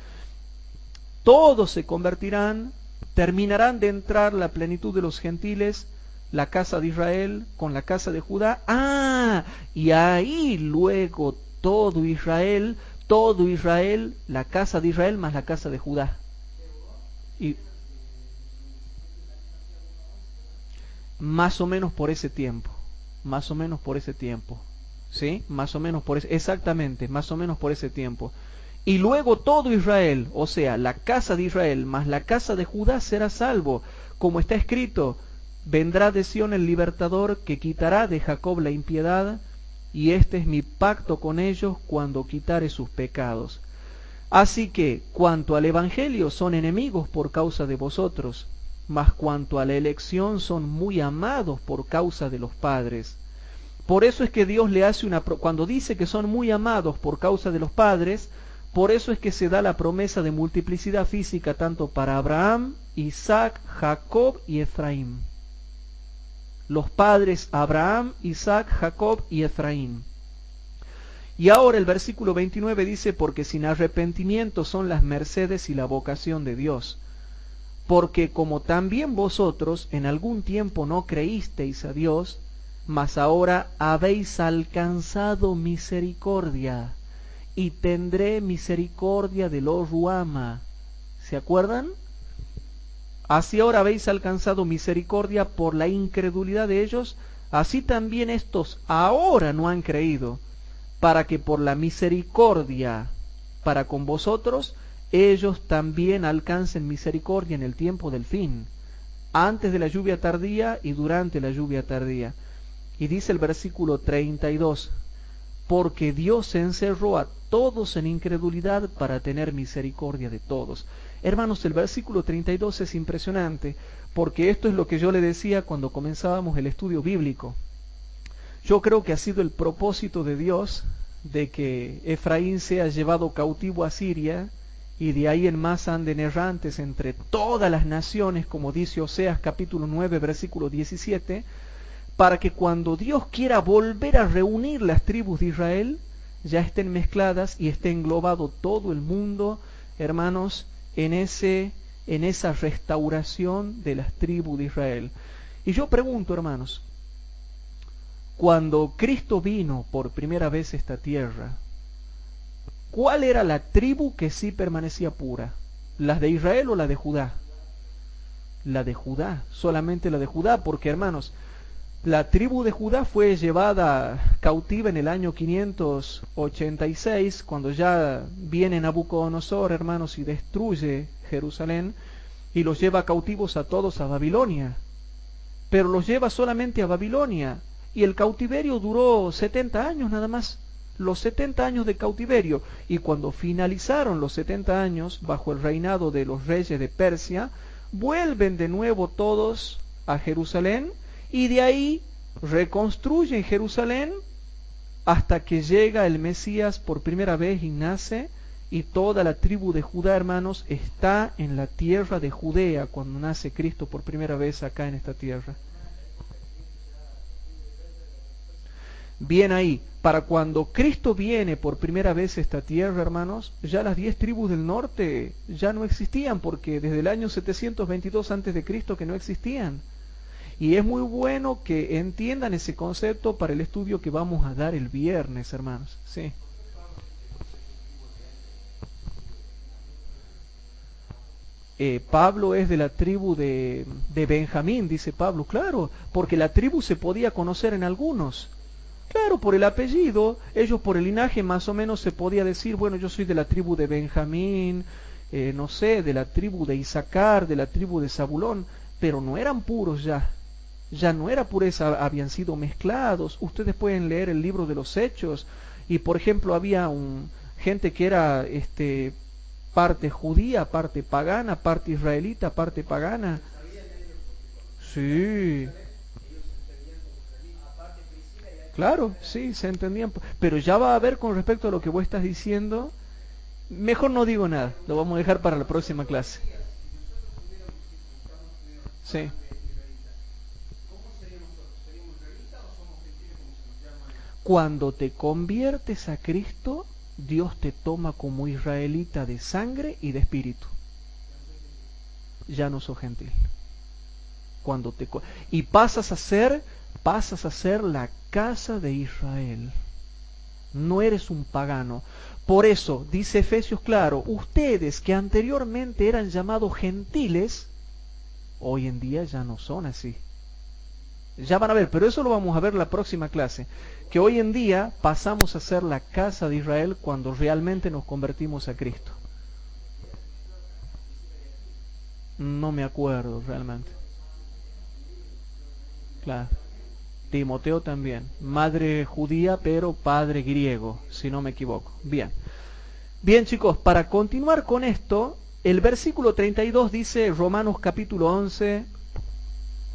todos se convertirán, terminarán de entrar la plenitud de los gentiles, la casa de Israel con la casa de Judá. Y ahí luego todo Israel, la casa de Israel más la casa de Judá. Y más o menos por ese tiempo. Más o menos por ese tiempo, ¿sí? Más o menos por ese, exactamente, más o menos por ese tiempo. Y luego todo Israel, o sea, la casa de Israel más la casa de Judá será salvo, como está escrito: vendrá de Sión el libertador que quitará de Jacob la impiedad, y este es mi pacto con ellos cuando quitare sus pecados. Así que, cuanto al evangelio, son enemigos por causa de vosotros, mas cuanto a la elección, son muy amados por causa de los padres. Por eso es que Dios le hace cuando dice que son muy amados por causa de los padres, por eso es que se da la promesa de multiplicidad física tanto para Abraham, Isaac, Jacob y Efraín. Los padres Abraham, Isaac, Jacob y Efraín. Y ahora el versículo 29 dice: porque sin arrepentimiento son las mercedes y la vocación de Dios. Porque como también vosotros en algún tiempo no creísteis a Dios, mas ahora habéis alcanzado misericordia, y tendré misericordia de los Ruama. ¿Se acuerdan? Así ahora habéis alcanzado misericordia por la incredulidad de ellos, así también estos ahora no han creído, para que por la misericordia para con vosotros ellos también alcancen misericordia en el tiempo del fin, antes de la lluvia tardía y durante la lluvia tardía. Y dice el versículo 32, porque Dios encerró a todos en incredulidad para tener misericordia de todos. Hermanos, el versículo 32 es impresionante, porque esto es lo que yo le decía cuando comenzábamos el estudio bíblico. Yo creo que ha sido el propósito de Dios de que Efraín sea llevado cautivo a Siria, y de ahí en más anden errantes entre todas las naciones, como dice Oseas capítulo 9, versículo 17, para que cuando Dios quiera volver a reunir las tribus de Israel, ya estén mezcladas y esté englobado todo el mundo, hermanos, en esa restauración de las tribus de Israel. Y yo pregunto, hermanos, cuando Cristo vino por primera vez a esta tierra, ¿cuál era la tribu que sí permanecía pura? ¿La de Israel o la de Judá? La de Judá, solamente la de Judá, porque hermanos, la tribu de Judá fue llevada cautiva en el año 586, cuando ya viene Nabucodonosor, hermanos, y destruye Jerusalén, y los lleva cautivos a todos a Babilonia. Pero los lleva solamente a Babilonia, y el cautiverio duró 70 años nada más. Los 70 años de cautiverio, y cuando finalizaron los 70 años bajo el reinado de los reyes de Persia, vuelven de nuevo todos a Jerusalén, y de ahí reconstruyen Jerusalén hasta que llega el Mesías por primera vez y nace, y toda la tribu de Judá, hermanos, está en la tierra de Judea cuando nace Cristo por primera vez acá en esta tierra. Bien ahí, para cuando Cristo viene por primera vez a esta tierra, hermanos, ya las 10 tribus del norte ya no existían, porque desde el año 722 antes de Cristo que no existían. Y es muy bueno que entiendan ese concepto para el estudio que vamos a dar el viernes, hermanos. Sí. Pablo es de la tribu de Benjamín, dice Pablo, claro, porque la tribu se podía conocer en algunos. Claro, por el apellido, ellos por el linaje más o menos se podía decir, bueno, yo soy de la tribu de Benjamín, no sé, de la tribu de Isaacar, de la tribu de Zabulón, pero no eran puros ya no era pureza, habían sido mezclados. Ustedes pueden leer el libro de los Hechos, y por ejemplo había gente que era parte judía, parte pagana, parte israelita, parte pagana. Sí, claro, sí, se entendían. Pero ya va a haber con respecto a lo que vos estás diciendo. Mejor no digo nada, lo vamos a dejar para la próxima clase. Sí. Cuando te conviertes a Cristo, Dios te toma como israelita de sangre y de espíritu. Ya no sos gentil. Y pasas a ser la casa de Israel. No eres un pagano. Por eso dice Efesios claro, ustedes que anteriormente eran llamados gentiles, hoy en día ya no son así. Ya van a ver, pero eso lo vamos a ver la próxima clase, que hoy en día pasamos a ser la casa de Israel cuando realmente nos convertimos a Cristo. No me acuerdo realmente. Claro. Timoteo también, madre judía pero padre griego, si no me equivoco. Bien. Bien, chicos, para continuar con esto, el versículo 32 dice, Romanos capítulo 11,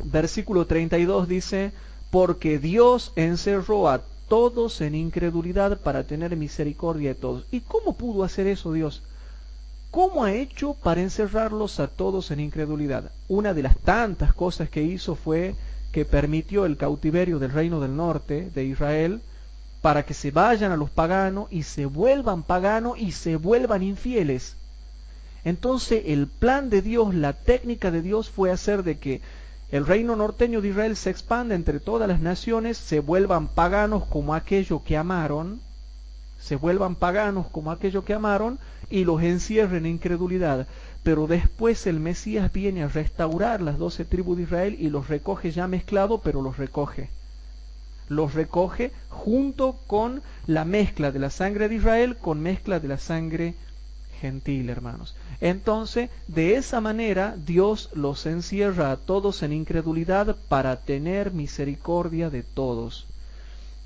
versículo 32 dice, porque Dios encerró a todos en incredulidad para tener misericordia de todos. ¿Y cómo pudo hacer eso Dios? ¿Cómo ha hecho para encerrarlos a todos en incredulidad? Una de las tantas cosas que hizo fue que permitió el cautiverio del reino del norte de Israel para que se vayan a los paganos y se vuelvan paganos y se vuelvan infieles. Entonces el plan de Dios, la técnica de Dios fue hacer de que el reino norteño de Israel se expanda entre todas las naciones, se vuelvan paganos como aquello que amaron, y los encierren en incredulidad. Pero después el Mesías viene a restaurar las 12 tribus de Israel y los recoge ya mezclado, pero los recoge junto con la mezcla de la sangre de Israel con mezcla de la sangre gentil, hermanos. Entonces, de esa manera, Dios los encierra a todos en incredulidad para tener misericordia de todos.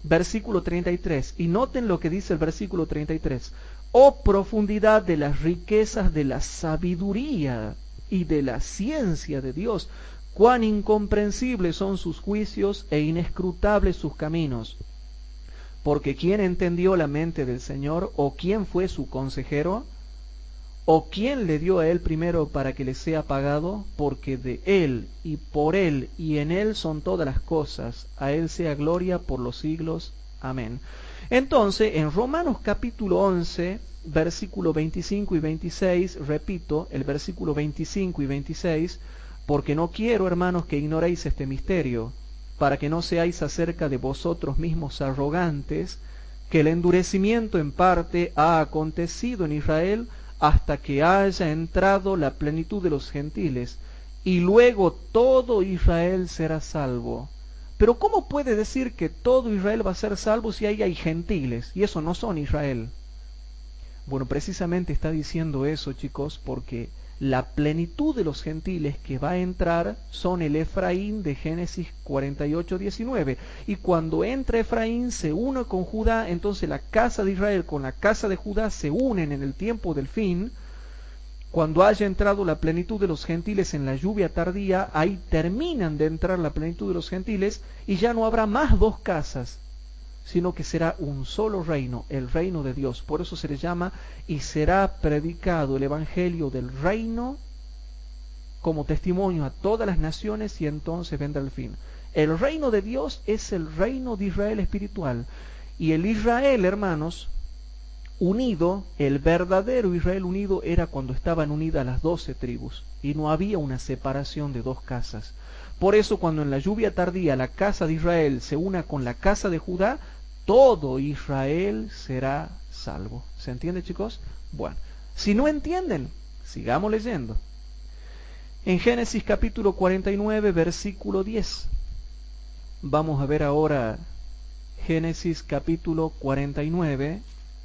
Versículo 33. Y noten lo que dice el versículo 33. Oh profundidad de las riquezas de la sabiduría y de la ciencia de Dios, cuán incomprensibles son sus juicios e inescrutables sus caminos. Porque ¿quién entendió la mente del Señor? ¿O quién fue su consejero? ¿O quién le dio a él primero para que le sea pagado? Porque de él y por él y en él son todas las cosas. A él sea gloria por los siglos. Amén. Entonces, en Romanos capítulo 11, versículo 25 y 26, repito, el versículo 25 y 26, porque no quiero, hermanos, que ignoréis este misterio, para que no seáis acerca de vosotros mismos arrogantes, que el endurecimiento en parte ha acontecido en Israel hasta que haya entrado la plenitud de los gentiles, y luego todo Israel será salvo. Pero ¿cómo puede decir que todo Israel va a ser salvo si ahí hay gentiles? Y eso no son Israel. Bueno, precisamente está diciendo eso, chicos, porque la plenitud de los gentiles que va a entrar son el Efraín de Génesis 48:19. Y cuando entra Efraín se une con Judá, entonces la casa de Israel con la casa de Judá se unen en el tiempo del fin. Cuando haya entrado la plenitud de los gentiles en la lluvia tardía, ahí terminan de entrar la plenitud de los gentiles y ya no habrá más dos casas, sino que será un solo reino, el reino de Dios. Por eso se le llama y será predicado el evangelio del reino como testimonio a todas las naciones y entonces vendrá el fin. El reino de Dios es el reino de Israel espiritual. Y el Israel, hermanos, unido, el verdadero Israel unido era cuando estaban unidas las 12 tribus y no había una separación de dos casas. Por eso cuando en la lluvia tardía la casa de Israel se una con la casa de Judá, todo Israel será salvo. ¿Se entiende, chicos? Bueno, si no entienden, sigamos leyendo. En Génesis capítulo 49, versículo 10. Vamos a ver ahora Génesis capítulo 49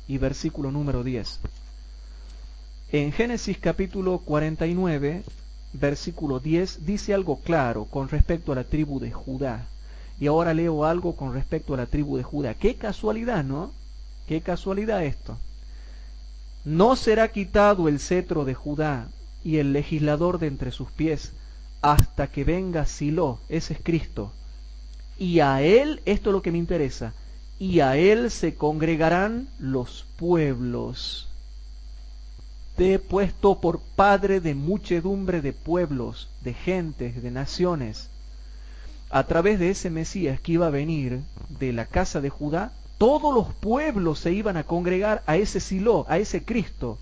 y versículo número 10. En Génesis capítulo 49, versículo 10, dice algo claro con respecto a la tribu de Judá. Y ahora leo algo con respecto a la tribu de Judá. Qué casualidad, ¿no? Qué casualidad esto. No será quitado el cetro de Judá y el legislador de entre sus pies hasta que venga Silo, ese es Cristo. Y a él, esto es lo que me interesa, y a él se congregarán los pueblos. Te he puesto por padre de muchedumbre de pueblos, de gentes, de naciones. A través de ese Mesías que iba a venir de la casa de Judá, todos los pueblos se iban a congregar a ese Silo, a ese Cristo.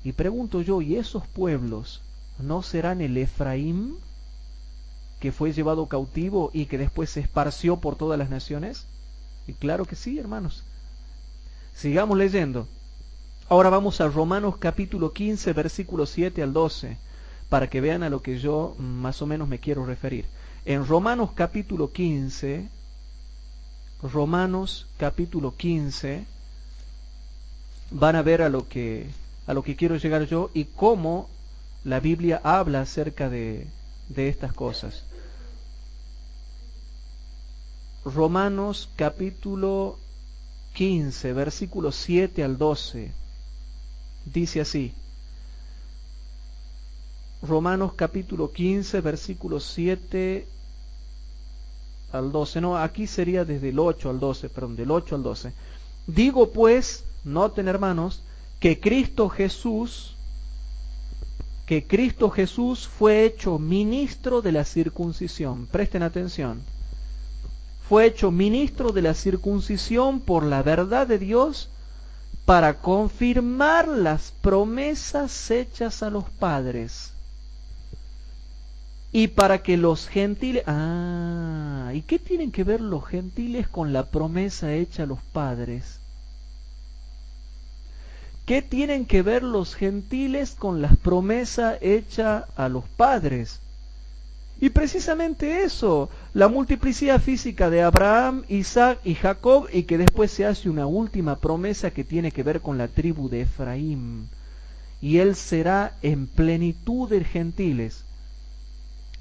Y pregunto yo, ¿y esos pueblos no serán el Efraín, que fue llevado cautivo y que después se esparció por todas las naciones? Y claro que sí, hermanos. Sigamos leyendo. Ahora vamos a Romanos capítulo 15, versículos 7 al 12, para que vean a lo que yo más o menos me quiero referir. En Romanos capítulo 15, van a ver a lo que quiero llegar yo y cómo la Biblia habla acerca de estas cosas. Romanos capítulo 15, versículos 7 al 12. Dice así. Romanos capítulo 15, versículos 7 al 12. No, aquí sería desde el 8 al 12, perdón, del 8 al 12. Digo pues, noten hermanos, que Cristo Jesús fue hecho ministro de la circuncisión. Presten atención. Fue hecho ministro de la circuncisión por la verdad de Dios para confirmar las promesas hechas a los padres y para que los gentiles... ¿y qué tienen que ver los gentiles con la promesa hecha a los padres? ¿Qué tienen que ver los gentiles con las promesas hechas a los padres? Y precisamente eso, la multiplicidad física de Abraham, Isaac y Jacob, y que después se hace una última promesa que tiene que ver con la tribu de Efraín. Y él será en plenitud de gentiles.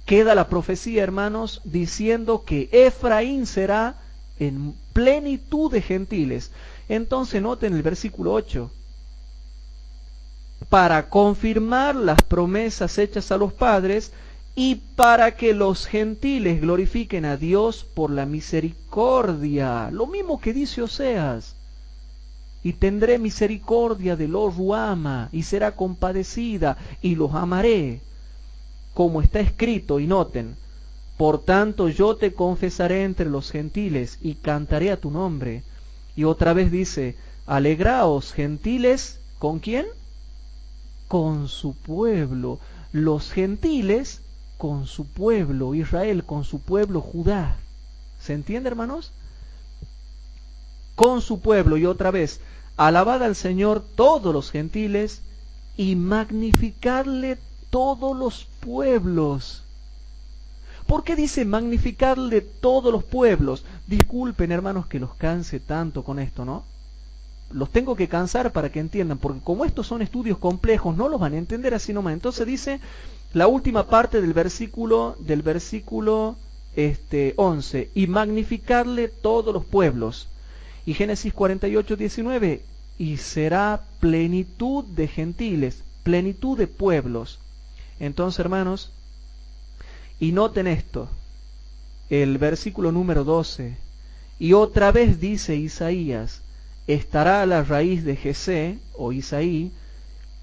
Queda la profecía, hermanos, diciendo que Efraín será en plenitud de gentiles. Entonces noten el versículo 8. Para confirmar las promesas hechas a los padres y para que los gentiles glorifiquen a Dios por la misericordia. Lo mismo que dice Oseas. Y tendré misericordia de los Ruama, y será compadecida, y los amaré. Como está escrito, y noten, por tanto yo te confesaré entre los gentiles, y cantaré a tu nombre. Y otra vez dice, alegraos gentiles, ¿con quién? Con su pueblo. Los gentiles con su pueblo, Israel con su pueblo, Judá. ¿Se entiende, hermanos? Con su pueblo. Y otra vez, alabad al Señor todos los gentiles y magnificadle todos los pueblos. ¿Por qué dice magnificarle todos los pueblos? Disculpen, hermanos, que los canse tanto con esto, ¿no? Los tengo que cansar para que entiendan, porque como estos son estudios complejos, no los van a entender así nomás. Entonces dice la última parte del versículo 11, y magnificarle todos los pueblos. Y Génesis 48, 19, y será plenitud de gentiles, plenitud de pueblos. Entonces, hermanos, y noten esto, el versículo número 12, y otra vez dice Isaías, estará a la raíz de Jesé, o Isaí,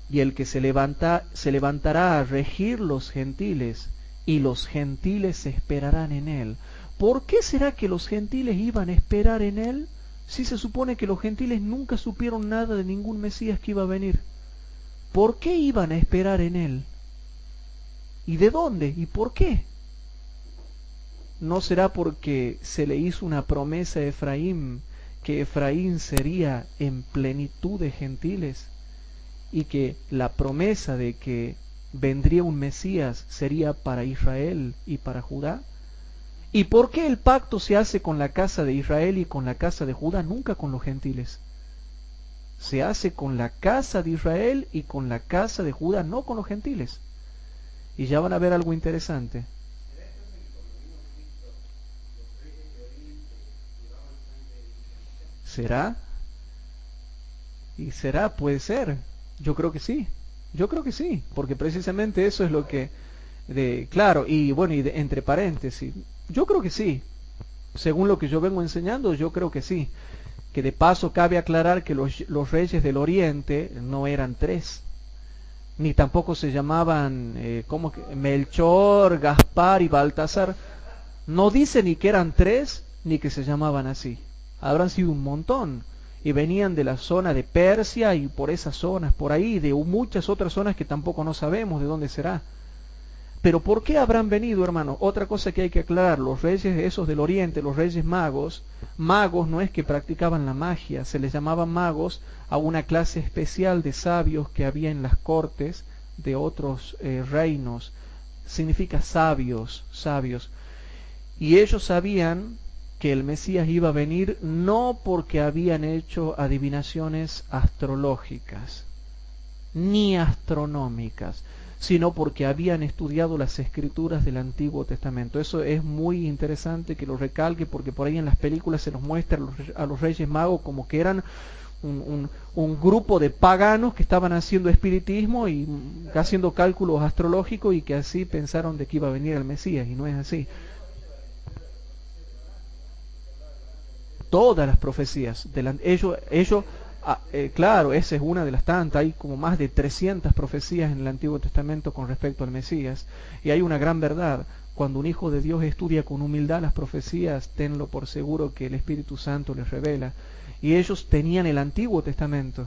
y el que se levantará a regir los gentiles, y los gentiles esperarán en él. ¿Por qué será que los gentiles iban a esperar en él si se supone que los gentiles nunca supieron nada de ningún Mesías que iba a venir? ¿Por qué iban a esperar en él? ¿Y de dónde? ¿Y por qué? ¿No será porque se le hizo una promesa a Efraín, que Efraín sería en plenitud de gentiles, y que la promesa de que vendría un Mesías sería para Israel y para Judá? ¿Y por qué el pacto se hace con la casa de Israel y con la casa de Judá, nunca con los gentiles? Se hace con la casa de Israel y con la casa de Judá, no con los gentiles. Y ya van a ver algo interesante. ¿Será? ¿Y será? Puede ser. Yo creo que sí. Yo creo que sí, porque precisamente eso es lo que... claro, y bueno, entre paréntesis, yo creo que sí. Según lo que yo vengo enseñando, yo creo que sí. Que de paso cabe aclarar que los reyes del Oriente no eran tres, ni tampoco se llamaban Melchor, Gaspar y Baltasar. No dice ni que eran tres, ni que se llamaban así. Habrán sido un montón, y venían de la zona de Persia y por esas zonas, por ahí, de muchas otras zonas que tampoco no sabemos de dónde será. Pero ¿por qué habrán venido, hermanos? Otra cosa que hay que aclarar, los reyes esos del Oriente, los reyes magos, magos no es que practicaban la magia, se les llamaba magos a una clase especial de sabios que había en las cortes de otros reinos. Significa sabios, sabios. Y ellos sabían que el Mesías iba a venir no porque habían hecho adivinaciones astrológicas, ni astronómicas, sino porque habían estudiado las escrituras del Antiguo Testamento. Eso es muy interesante que lo recalque, porque por ahí en las películas se nos muestra a los reyes magos como que eran un grupo de paganos que estaban haciendo espiritismo y haciendo cálculos astrológicos, y que así pensaron de que iba a venir el Mesías, y no es así. Todas las profecías, claro, esa es una de las tantas. Hay como más de 300 profecías en el Antiguo Testamento con respecto al Mesías, y hay una gran verdad: cuando un hijo de Dios estudia con humildad las profecías, tenlo por seguro que el Espíritu Santo les revela. Y ellos tenían el Antiguo Testamento,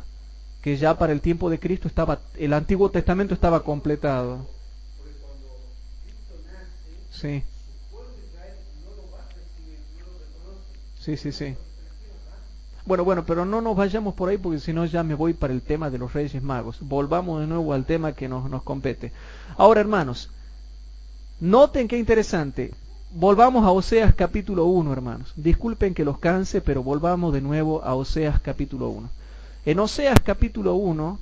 que ya para el tiempo de Cristo el Antiguo Testamento estaba completado. Sí. Sí. Bueno, pero no nos vayamos por ahí, porque si no ya me voy para el tema de los Reyes Magos. Volvamos de nuevo al tema que nos compete. Ahora, hermanos, noten qué interesante. Volvamos a Oseas capítulo 1, hermanos. Disculpen que los canse, pero volvamos de nuevo a Oseas capítulo 1. En Oseas capítulo 1,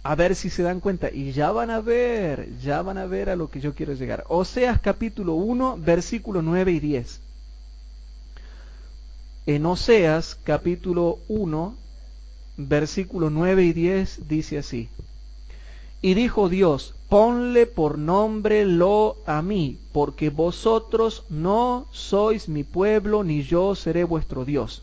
a ver si se dan cuenta, y ya van a ver a lo que yo quiero llegar. Oseas capítulo 1, versículo 9 y 10. En Oseas capítulo 1, versículo 9 y 10 dice así: Y dijo Dios, ponle por nombre Lo a mí, porque vosotros no sois mi pueblo, ni yo seré vuestro Dios.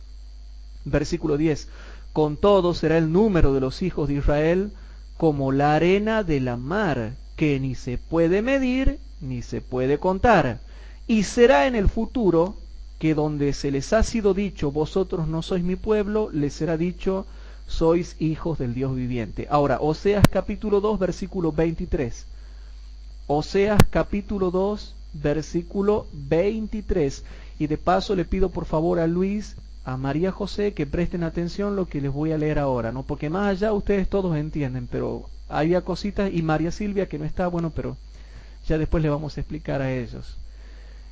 Versículo 10: Con todo será el número de los hijos de Israel como la arena de la mar, que ni se puede medir, ni se puede contar. Y será en el futuro que donde se les ha sido dicho, vosotros no sois mi pueblo, les será dicho, sois hijos del Dios viviente. Ahora, Oseas capítulo 2, versículo 23. Oseas capítulo 2, versículo 23. Y de paso le pido por favor a Luis, a María José, que presten atención lo que les voy a leer ahora, ¿no? Porque más allá ustedes todos entienden, pero había cositas, y María Silvia que no está, bueno, pero ya después le vamos a explicar a ellos.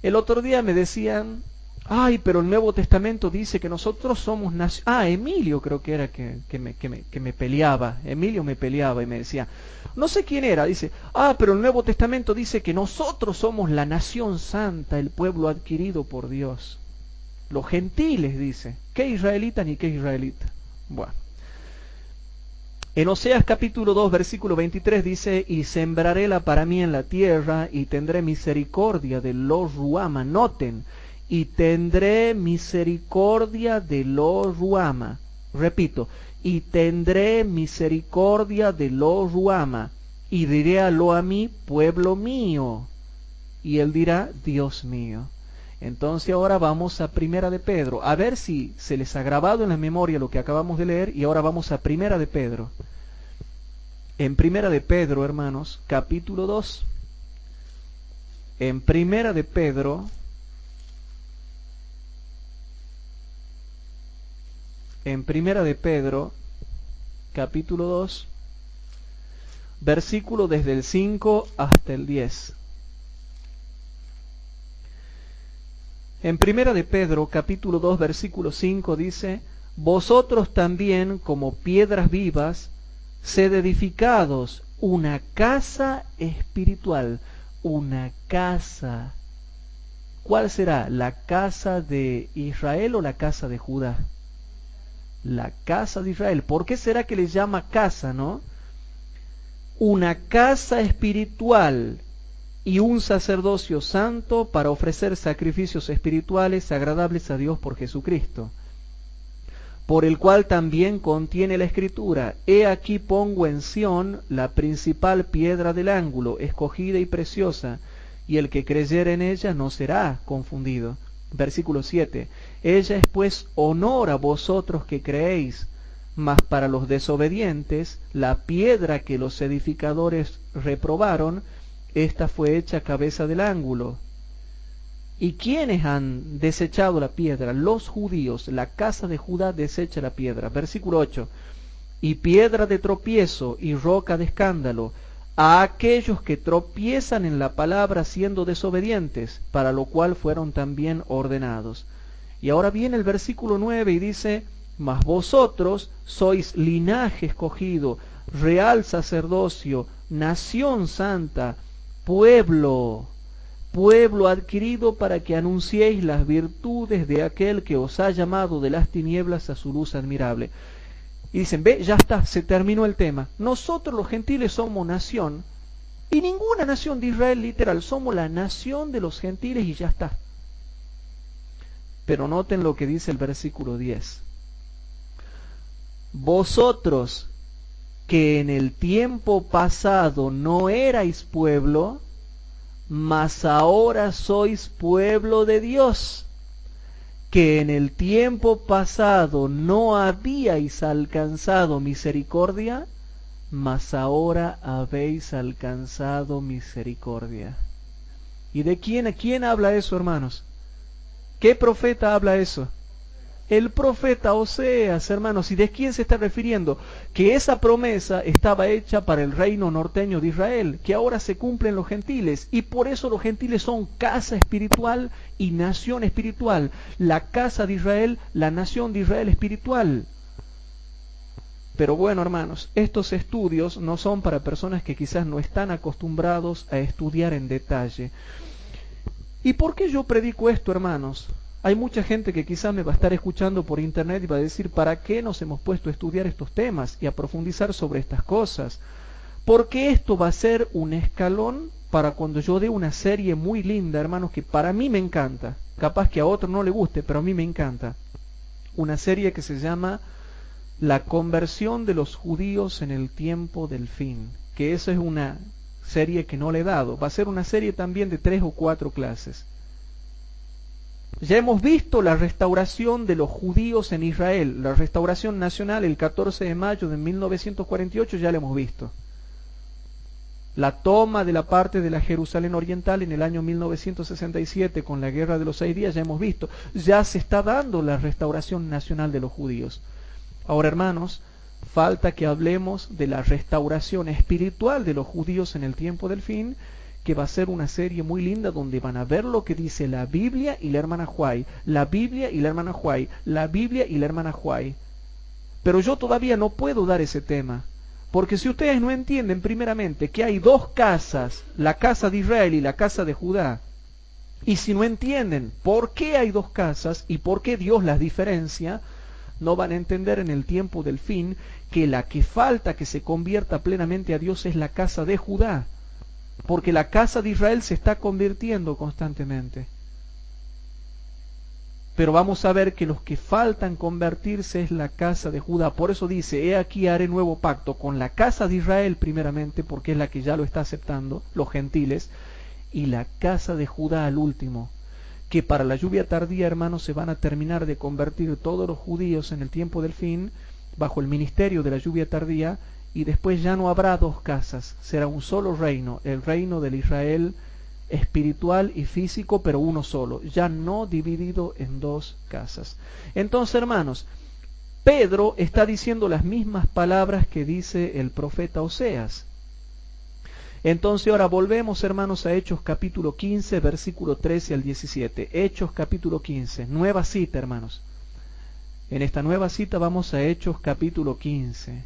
El otro día me decían, ay, pero el Nuevo Testamento dice que nosotros somos nación. Emilio creo que era que me peleaba. Emilio me peleaba y me decía, no sé quién era, dice, pero el Nuevo Testamento dice que nosotros somos la nación santa, el pueblo adquirido por Dios. Los gentiles, dice. ¿Qué israelita ni qué israelita? Bueno. En Oseas capítulo 2, versículo 23 dice, y sembraréla para mí en la tierra, y tendré misericordia de los Ruama. Noten, y tendré misericordia de los Ruama. Repito, y tendré misericordia de los Ruama, y diré a lo a mí, pueblo mío. y él dirá, Dios mío. Entonces ahora vamos a Primera de Pedro, a ver si se les ha grabado en la memoria lo que acabamos de leer, y ahora vamos a Primera de Pedro. En Primera de Pedro, hermanos, capítulo 2. En Primera de Pedro, capítulo 2, versículo desde el 5 hasta el 10. En Primera de Pedro, capítulo 2, versículo 5 dice, vosotros también, como piedras vivas, sed edificados una casa espiritual, una casa. ¿Cuál será? ¿La casa de Israel o la casa de Judá? La casa de Israel. ¿Por qué será que le llama casa, no? Una casa espiritual y un sacerdocio santo para ofrecer sacrificios espirituales agradables a Dios por Jesucristo, por el cual también contiene la Escritura, he aquí pongo en Sión la principal piedra del ángulo, escogida y preciosa, y el que creyere en ella no será confundido. Versículo 7, ella es pues honor a vosotros que creéis, mas para los desobedientes, la piedra que los edificadores reprobaron, esta fue hecha cabeza del ángulo. ¿Y quiénes han desechado la piedra? Los judíos. La casa de Judá desecha la piedra. Versículo 8. Y piedra de tropiezo y roca de escándalo a aquellos que tropiezan en la palabra siendo desobedientes, para lo cual fueron también ordenados. Y ahora viene el versículo 9 y dice, mas vosotros sois linaje escogido, real sacerdocio, nación santa, pueblo adquirido para que anunciéis las virtudes de aquel que os ha llamado de las tinieblas a su luz admirable. Y dicen, ve, ya está, se terminó el tema. Nosotros los gentiles somos nación, y ninguna nación de Israel literal, somos la nación de los gentiles y ya está. Pero noten lo que dice el versículo 10. Vosotros que en el tiempo pasado no erais pueblo, mas ahora sois pueblo de Dios, que en el tiempo pasado no habíais alcanzado misericordia, mas ahora habéis alcanzado misericordia. ¿Y de quién? ¿A quién habla eso, hermanos? ¿Qué profeta habla eso? El profeta Oseas, hermanos. ¿Y de quién se está refiriendo? Que esa promesa estaba hecha para el reino norteño de Israel, que ahora se cumple en los gentiles, y por eso los gentiles son casa espiritual y nación espiritual. La casa de Israel, la nación de Israel espiritual. Pero bueno, hermanos, estos estudios no son para personas que quizás no están acostumbrados a estudiar en detalle. ¿Y por qué yo predico esto, hermanos? Hay mucha gente que quizás me va a estar escuchando por internet y va a decir, ¿para qué nos hemos puesto a estudiar estos temas y a profundizar sobre estas cosas? Porque esto va a ser un escalón para cuando yo dé una serie muy linda, hermanos, que para mí me encanta. Capaz que a otro no le guste, pero a mí me encanta. Una serie que se llama La conversión de los judíos en el tiempo del fin. Que esa es una serie que no le he dado. Va a ser una serie también de 3 o 4 clases. Ya hemos visto la restauración de los judíos en Israel, la restauración nacional el 14 de mayo de 1948, ya la hemos visto. La toma de la parte de la Jerusalén oriental en el año 1967 con la Guerra de los 6 días, ya hemos visto. Ya se está dando la restauración nacional de los judíos. Ahora, hermanos, falta que hablemos de la restauración espiritual de los judíos en el tiempo del fin, que va a ser una serie muy linda donde van a ver lo que dice la Biblia y la hermana Huay, la Biblia y la hermana Huay, la Biblia y la hermana Huay. Pero yo todavía no puedo dar ese tema, porque si ustedes no entienden primeramente que hay dos casas, la casa de Israel y la casa de Judá, y si no entienden por qué hay dos casas y por qué Dios las diferencia, no van a entender en el tiempo del fin que la que falta que se convierta plenamente a Dios es la casa de Judá. Porque la casa de Israel se está convirtiendo constantemente. Pero vamos a ver que los que faltan convertirse es la casa de Judá. Por eso dice, he aquí haré nuevo pacto con la casa de Israel primeramente, porque es la que ya lo está aceptando, los gentiles, y la casa de Judá al último, que para la lluvia tardía, hermanos, se van a terminar de convertir todos los judíos en el tiempo del fin, bajo el ministerio de la lluvia tardía, y después ya no habrá dos casas, será un solo reino, el reino del Israel espiritual y físico, pero uno solo, ya no dividido en dos casas. Entonces, hermanos, Pedro está diciendo las mismas palabras que dice el profeta Oseas. Entonces ahora volvemos, hermanos, a Hechos capítulo 15, versículo 13 al 17. Hechos capítulo 15, nueva cita, hermanos. En esta nueva cita vamos a Hechos capítulo 15.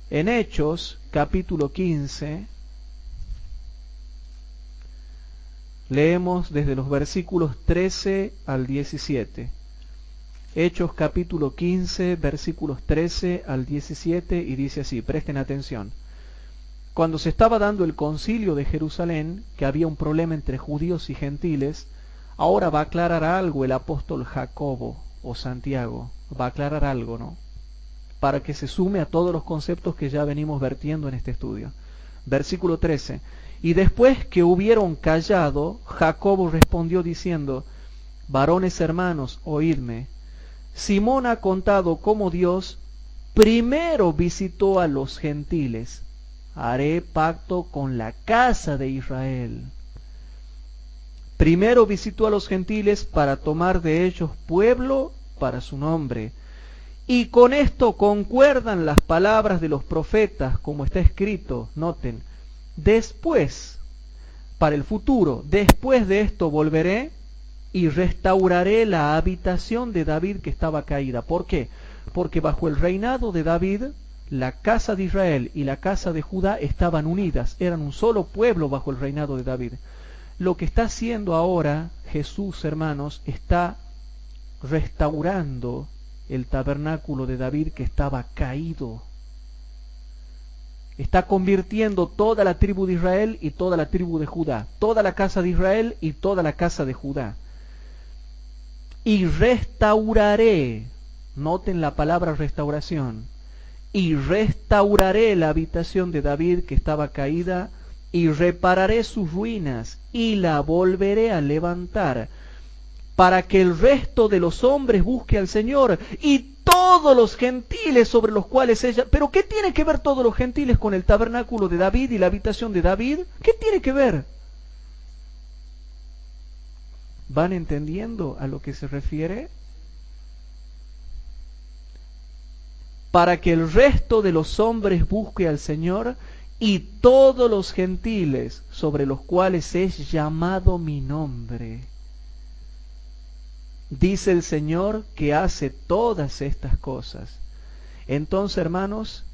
En Hechos capítulo 15 leemos desde los versículos 13 al 17. Hechos capítulo 15, versículos 13 al 17, y dice así, presten atención. Cuando se estaba dando el concilio de Jerusalén, que había un problema entre judíos y gentiles, ahora va a aclarar algo el apóstol Jacobo o Santiago, va a aclarar algo, ¿no? Para que se sume a todos los conceptos que ya venimos vertiendo en este estudio. Versículo 13. Y después que hubieron callado, Jacobo respondió diciendo, varones hermanos, oídme. Simón ha contado cómo Dios primero visitó a los gentiles. Haré pacto con la casa de Israel. Primero visitó a los gentiles para tomar de ellos pueblo para su nombre. Y con esto concuerdan las palabras de los profetas, como está escrito, noten, después, para el futuro, después de esto volveré y restauraré la habitación de David que estaba caída. ¿Por qué? Porque bajo el reinado de David, la casa de Israel y la casa de Judá estaban unidas, eran un solo pueblo bajo el reinado de David. Lo que está haciendo ahora Jesús, hermanos, está restaurando el tabernáculo de David que estaba caído. Está convirtiendo toda la tribu de Israel y toda la tribu de Judá, toda la casa de Israel y toda la casa de Judá. Y restauraré, noten la palabra restauración, y restauraré la habitación de David que estaba caída, y repararé sus ruinas, y la volveré a levantar, para que el resto de los hombres busque al Señor, y todos los gentiles sobre los cuales ella... ¿Pero qué tiene que ver todos los gentiles con el tabernáculo de David y la habitación de David? ¿Qué tiene que ver? ¿Van entendiendo a lo que se refiere? Para que el resto de los hombres busque al Señor, y todos los gentiles sobre los cuales es llamado mi nombre. Dice el Señor que hace todas estas cosas. Entonces, hermanos,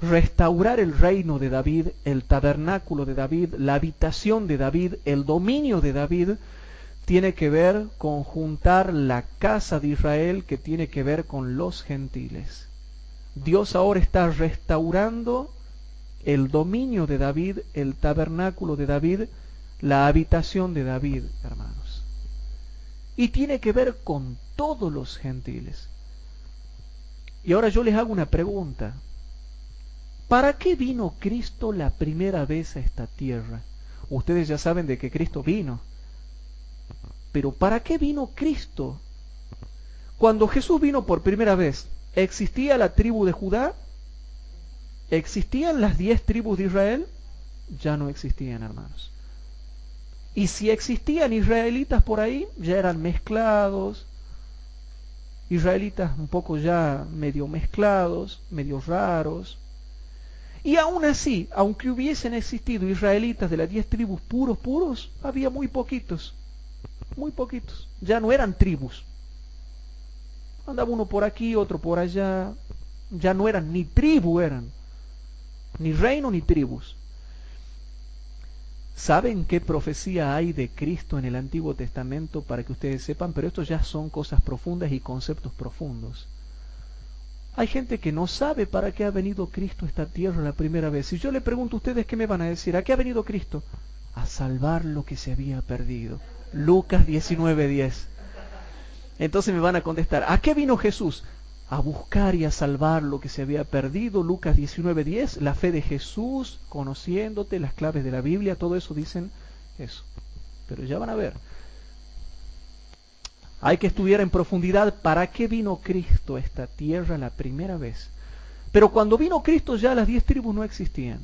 restaurar el reino de David, el tabernáculo de David, la habitación de David, el dominio de David, tiene que ver con juntar la casa de Israel, que tiene que ver con los gentiles. Dios ahora está restaurando el dominio de David, el tabernáculo de David, la habitación de David, hermanos. Y tiene que ver con todos los gentiles. Y ahora yo les hago una pregunta. ¿Para qué vino Cristo la primera vez a esta tierra? Ustedes ya saben de que Cristo vino. Pero ¿para qué vino Cristo? Cuando Jesús vino por primera vez, ¿existía la tribu de Judá? ¿Existían las 10 tribus de Israel? Ya no existían, hermanos. Y si existían israelitas por ahí, ya eran mezclados, israelitas un poco ya medio mezclados, medio raros. Y aún así, aunque hubiesen existido israelitas de las 10 tribus puros, había muy poquitos, ya no eran tribus. Andaba uno por aquí, otro por allá, ya no eran ni tribu, ni reino ni tribus. ¿Saben qué profecía hay de Cristo en el Antiguo Testamento? Para que ustedes sepan, pero esto ya son cosas profundas y conceptos profundos. Hay gente que no sabe para qué ha venido Cristo a esta tierra la primera vez. Si yo le pregunto a ustedes, ¿qué me van a decir? ¿A qué ha venido Cristo? A salvar lo que se había perdido. Lucas 19:10. Entonces me van a contestar, ¿a qué vino Jesús? a buscar y a salvar lo que se había perdido. Lucas 19:10, la fe de Jesús, conociéndote, las claves de la Biblia, todo eso dicen eso. Pero ya van a ver. Hay que estudiar en profundidad para qué vino Cristo a esta tierra la primera vez. Pero cuando vino Cristo ya las 10 tribus no existían.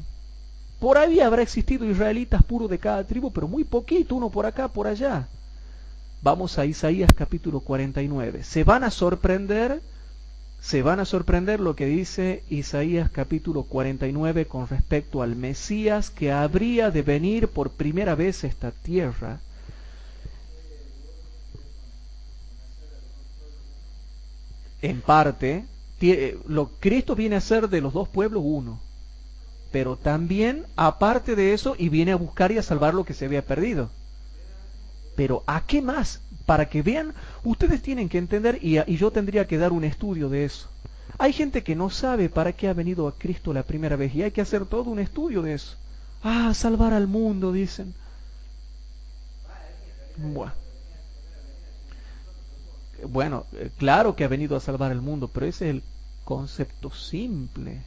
Por ahí habrá existido israelitas puros de cada tribu, pero muy poquito, uno por acá, por allá. Vamos a Isaías capítulo 49. Se van a sorprender lo que dice Isaías capítulo 49 con respecto al Mesías que habría de venir por primera vez a esta tierra. En parte, Cristo viene a ser de los dos pueblos uno, pero también, aparte de eso, y viene a buscar y a salvar lo que se había perdido. Pero ¿a qué más? Para que vean, ustedes tienen que entender, y yo tendría que dar un estudio de eso. Hay gente que no sabe para qué ha venido a Cristo la primera vez, y hay que hacer todo un estudio de eso. Ah, salvar al mundo, dicen. Bueno, claro que ha venido a salvar al mundo, pero ese es el concepto simple.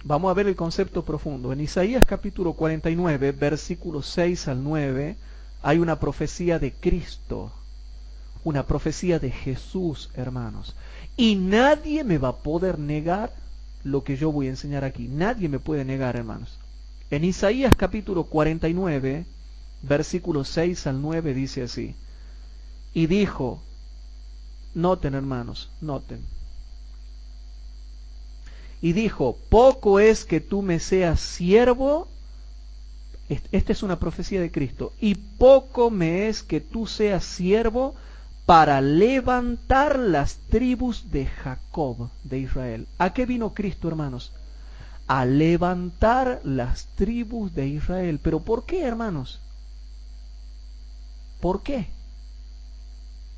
Vamos a ver el concepto profundo. En Isaías capítulo 49, versículos 6 al 9, hay una profecía de Cristo, una profecía de Jesús, hermanos. Y nadie me va a poder negar lo que yo voy a enseñar aquí. Nadie me puede negar, hermanos. En Isaías capítulo 49, versículos 6 al 9, dice así. Y dijo, noten, hermanos, noten. Y dijo, poco es que tú me seas siervo. Esta es una profecía de Cristo. Y poco me es que tú seas siervo para levantar las tribus de Jacob, de Israel. ¿A qué vino Cristo, hermanos? A levantar las tribus de Israel. ¿Pero por qué, hermanos? ¿Por qué?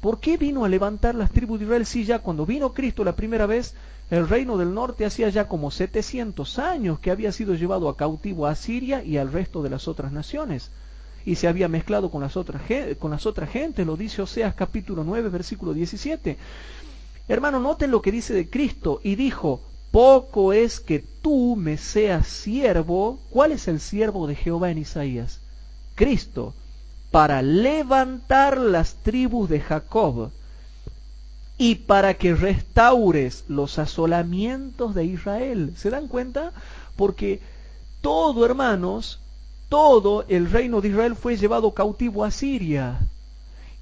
¿Por qué vino a levantar las tribus de Israel si ya cuando vino Cristo la primera vez, el reino del norte hacía ya como 700 años que había sido llevado a cautivo a Siria y al resto de las otras naciones? Y se había mezclado con las otras gentes, lo dice Oseas capítulo 9, versículo 17. Hermano, noten lo que dice de Cristo. Y dijo, poco es que tú me seas siervo. ¿Cuál es el siervo de Jehová en Isaías? Cristo. Para levantar las tribus de Jacob y para que restaures los asolamientos de Israel. ¿Se dan cuenta? Porque todo, hermanos, todo el reino de Israel fue llevado cautivo a Siria.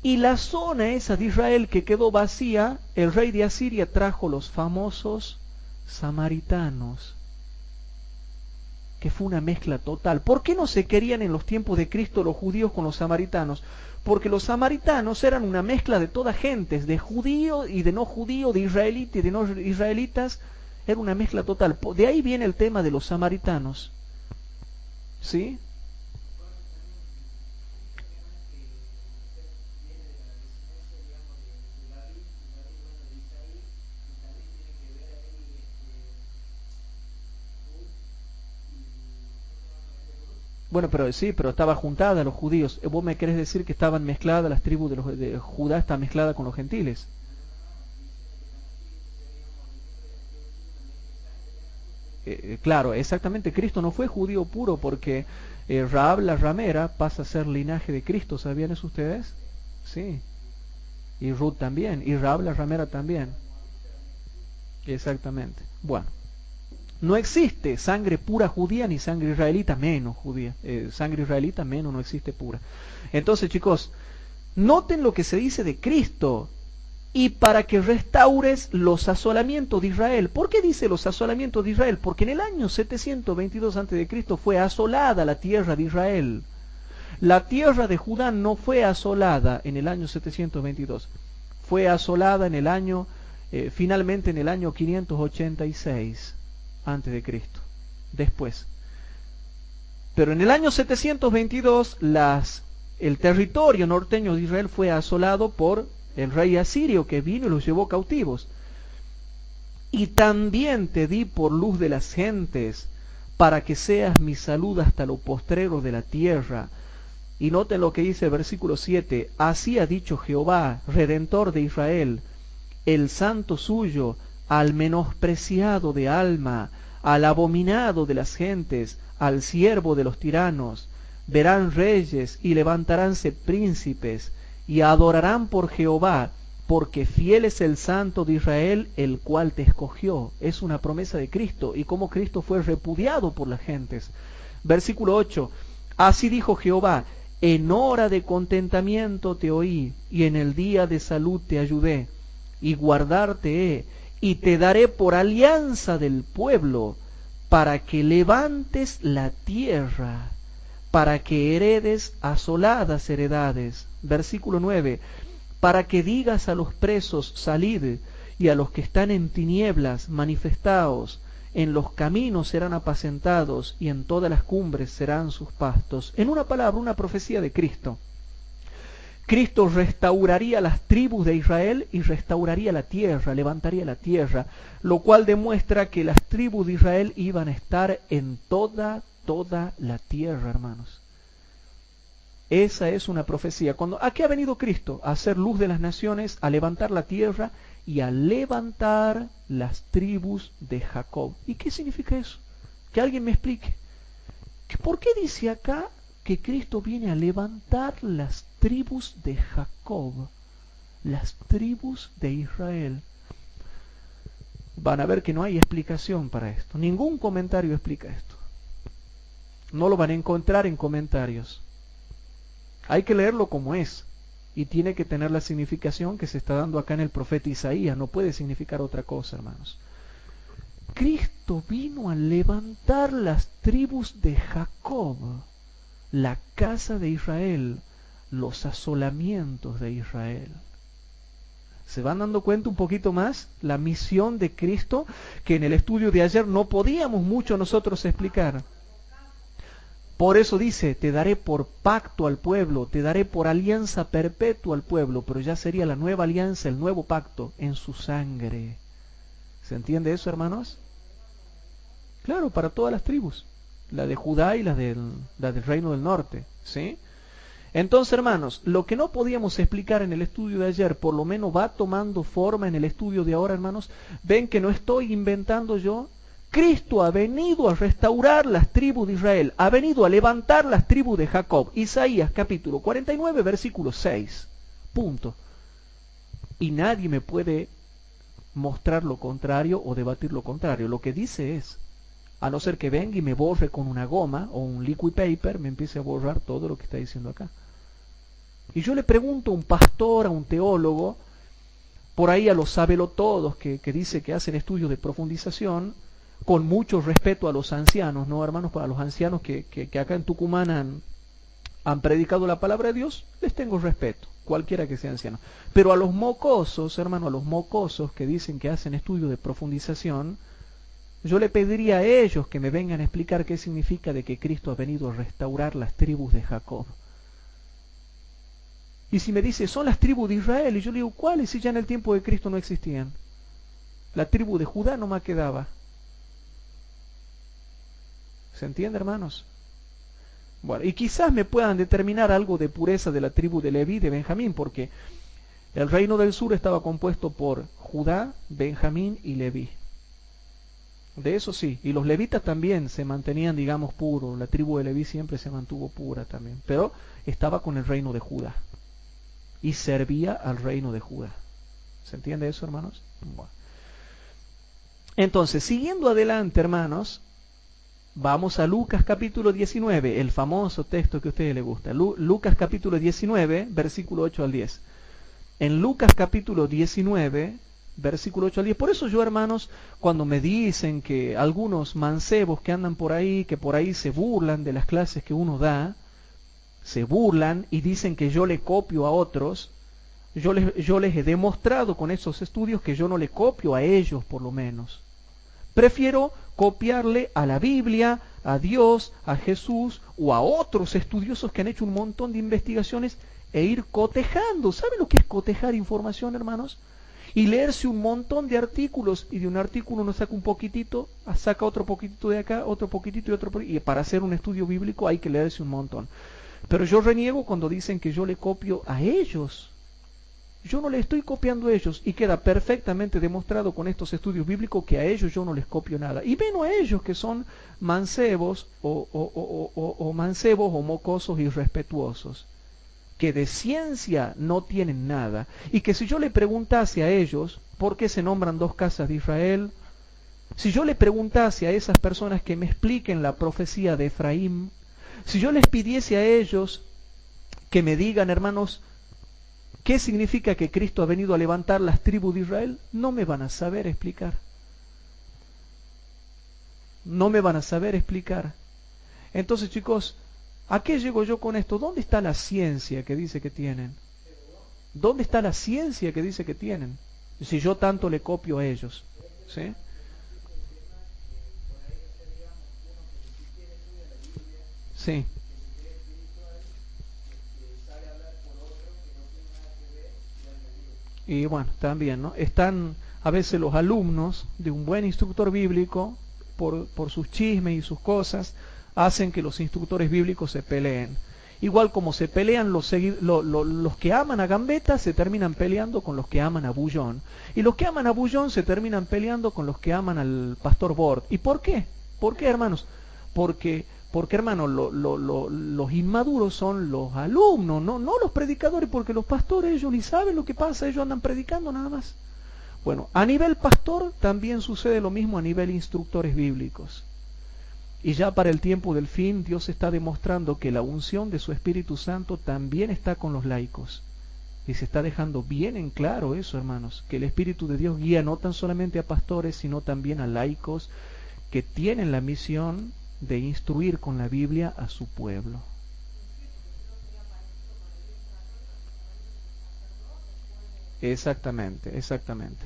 Y la zona esa de Israel que quedó vacía, el rey de Asiria trajo los famosos samaritanos, que fue una mezcla total. ¿Por qué no se querían en los tiempos de Cristo los judíos con los samaritanos? Porque los samaritanos eran una mezcla de todas gentes, de judíos y de no judíos, de israelitas y de no israelitas, era una mezcla total. De ahí viene el tema de los samaritanos. ¿Sí? Bueno, pero sí, pero estaba juntada a los judíos. ¿Vos me querés decir que estaban mezcladas las tribus de Judá, está mezclada con los gentiles? Claro, exactamente. Cristo no fue judío puro porque Rahab la ramera pasa a ser linaje de Cristo. ¿Sabían eso ustedes? Sí. Y Ruth también. Y Rahab la ramera también. Exactamente. Bueno. No existe sangre pura judía ni sangre israelita menos judía. Sangre israelita menos no existe pura. Entonces, chicos, noten lo que se dice de Cristo. Y para que restaures los asolamientos de Israel. ¿Por qué dice los asolamientos de Israel? Porque en el año 722 a.C. fue asolada la tierra de Israel. La tierra de Judá no fue asolada en el año 722. Fue asolada en el año, finalmente en el año 586 antes de Cristo. Después. Pero en el año 722 el territorio norteño de Israel fue asolado por el rey asirio que vino y los llevó cautivos. Y también te di por luz de las gentes, para que seas mi salud hasta lo postrero de la tierra. Y noten lo que dice el versículo 7. Así ha dicho Jehová, Redentor de Israel, el santo suyo, al menospreciado de alma, al abominado de las gentes, al siervo de los tiranos. Verán reyes y levantaránse príncipes, y adorarán por Jehová, porque fiel es el Santo de Israel, el cual te escogió. Es una promesa de Cristo, y como Cristo fue repudiado por las gentes. Versículo 8. Así dijo Jehová: en hora de contentamiento te oí, y en el día de salud te ayudé, y guardarte he, y te daré por alianza del pueblo, para que levantes la tierra, para que heredes asoladas heredades. Versículo 9. Para que digas a los presos: salid, y a los que están en tinieblas: manifestaos. En los caminos serán apacentados, y en todas las cumbres serán sus pastos. En una palabra, una profecía de Cristo. Cristo restauraría las tribus de Israel y restauraría la tierra, levantaría la tierra, lo cual demuestra que las tribus de Israel iban a estar en toda la tierra, hermanos. Esa es una profecía. ¿A qué ha venido Cristo? A hacer luz de las naciones, a levantar la tierra y a levantar las tribus de Jacob. ¿Y qué significa eso? Que alguien me explique. ¿Por qué dice acá que Cristo viene a levantar las tribus de Jacob? Las tribus de Israel. Van a ver que no hay explicación para esto. Ningún comentario explica esto. No lo van a encontrar en comentarios. Hay que leerlo como es, y tiene que tener la significación que se está dando acá en el profeta Isaías. No puede significar otra cosa, hermanos. Cristo vino a levantar las tribus de Jacob, la casa de Israel, los asolamientos de Israel. ¿Se van dando cuenta un poquito más la misión de Cristo, que en el estudio de ayer no podíamos mucho nosotros explicar? Por eso dice: te daré por pacto al pueblo, te daré por alianza perpetua al pueblo, pero ya sería la nueva alianza, el nuevo pacto, en su sangre. ¿Se entiende eso, hermanos? Claro, para todas las tribus, la de Judá y la del reino del norte, ¿sí? Entonces, hermanos, lo que no podíamos explicar en el estudio de ayer, por lo menos va tomando forma en el estudio de ahora, hermanos. Ven que no estoy inventando yo. Cristo ha venido a restaurar las tribus de Israel, ha venido a levantar las tribus de Jacob. Isaías capítulo 49, versículo 6. Punto. Y nadie me puede mostrar lo contrario o debatir lo contrario. Lo que dice es, a no ser que venga y me borre con una goma o un liquid paper, me empiece a borrar todo lo que está diciendo acá. Y yo le pregunto a un pastor, a un teólogo, por ahí a los sabelotodos que dice que hacen estudios de profundización, con mucho respeto a los ancianos, ¿no, hermanos? Para los ancianos que acá en Tucumán han predicado la palabra de Dios, les tengo respeto, cualquiera que sea anciano. Pero a los mocosos, hermano, a los mocosos que dicen que hacen estudios de profundización, yo le pediría a ellos que me vengan a explicar qué significa de que Cristo ha venido a restaurar las tribus de Jacob. Y si me dice, son las tribus de Israel, y yo le digo, ¿cuáles? Si ya en el tiempo de Cristo no existían. La tribu de Judá no más quedaba. ¿Se entiende, hermanos? Bueno, y quizás me puedan determinar algo de pureza de la tribu de Leví, de Benjamín, porque el reino del sur estaba compuesto por Judá, Benjamín y Leví. De eso sí, y los levitas también se mantenían, digamos, puros. La tribu de Leví siempre se mantuvo pura también, pero estaba con el reino de Judá y servía al reino de Judá. ¿Se entiende eso, hermanos? Bueno. Entonces, siguiendo adelante, hermanos, vamos a Lucas capítulo 19, el famoso texto que a ustedes les gusta. Lucas capítulo 19, versículo 8 al 10. En Lucas capítulo 19, versículo 8 al 10. Por eso yo, hermanos, cuando me dicen que algunos mancebos que andan por ahí, que por ahí se burlan de las clases que uno da, se burlan y dicen que yo le copio a otros, yo les he demostrado con esos estudios que yo no le copio a ellos, por lo menos. Prefiero copiarle a la Biblia, a Dios, a Jesús o a otros estudiosos que han hecho un montón de investigaciones e ir cotejando. ¿Saben lo que es cotejar información, hermanos? Y leerse un montón de artículos, y de un artículo uno saca un poquitito, saca otro poquitito de acá, otro poquitito y otro poquitito, y para hacer un estudio bíblico hay que leerse un montón. Pero yo reniego cuando dicen que yo le copio a ellos. yo no le estoy copiando a ellos, y queda perfectamente demostrado con estos estudios bíblicos que a ellos yo no les copio nada, y menos a ellos que son mancebos o mancebos o mocosos irrespetuosos, que de ciencia no tienen nada, y que si yo le preguntase a ellos por qué se nombran dos casas de Israel, si yo le preguntase a esas personas que me expliquen la profecía de Efraín, si yo les pidiese a ellos que me digan, hermanos, ¿qué significa que Cristo ha venido a levantar las tribus de Israel? No me van a saber explicar. No me van a saber explicar. Entonces, chicos, ¿a qué llego yo con esto? ¿Dónde está la ciencia que dice que tienen? ¿Dónde está la ciencia que dice que tienen? Si yo tanto le copio a ellos. ¿Sí? Sí. Y bueno, también, ¿no? Están a veces los alumnos de un buen instructor bíblico, por sus chismes y sus cosas, hacen que los instructores bíblicos se peleen. Igual como se pelean los que aman a Gambetta, se terminan peleando con los que aman a Bullón. Y los que aman a Bullón se terminan peleando con los que aman al pastor Bord. ¿Y por qué? ¿Por qué, hermanos? Porque hermanos, los inmaduros son los alumnos, no los predicadores, porque los pastores ellos ni saben lo que pasa, ellos andan predicando nada más. Bueno, a nivel pastor también sucede lo mismo a nivel instructores bíblicos. Y ya para el tiempo del fin, Dios está demostrando que la unción de su Espíritu Santo también está con los laicos. Y se está dejando bien en claro eso, hermanos, que el Espíritu de Dios guía no tan solamente a pastores, sino también a laicos que tienen la misión de instruir con la Biblia a su pueblo. Exactamente, exactamente.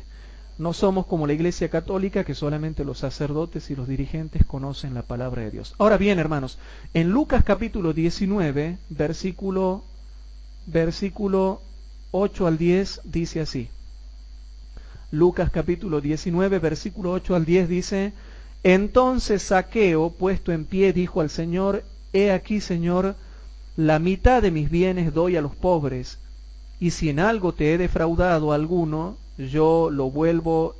No somos como la Iglesia Católica, que solamente los sacerdotes y los dirigentes conocen la palabra de Dios. Ahora bien, hermanos, en Lucas capítulo 19, versículo 8 al 10, dice así. Lucas capítulo 19, versículo 8 al 10 dice: Entonces Zaqueo, puesto en pie, dijo al Señor: He aquí, Señor, la mitad de mis bienes doy a los pobres, y si en algo te he defraudado a alguno, yo lo vuelvo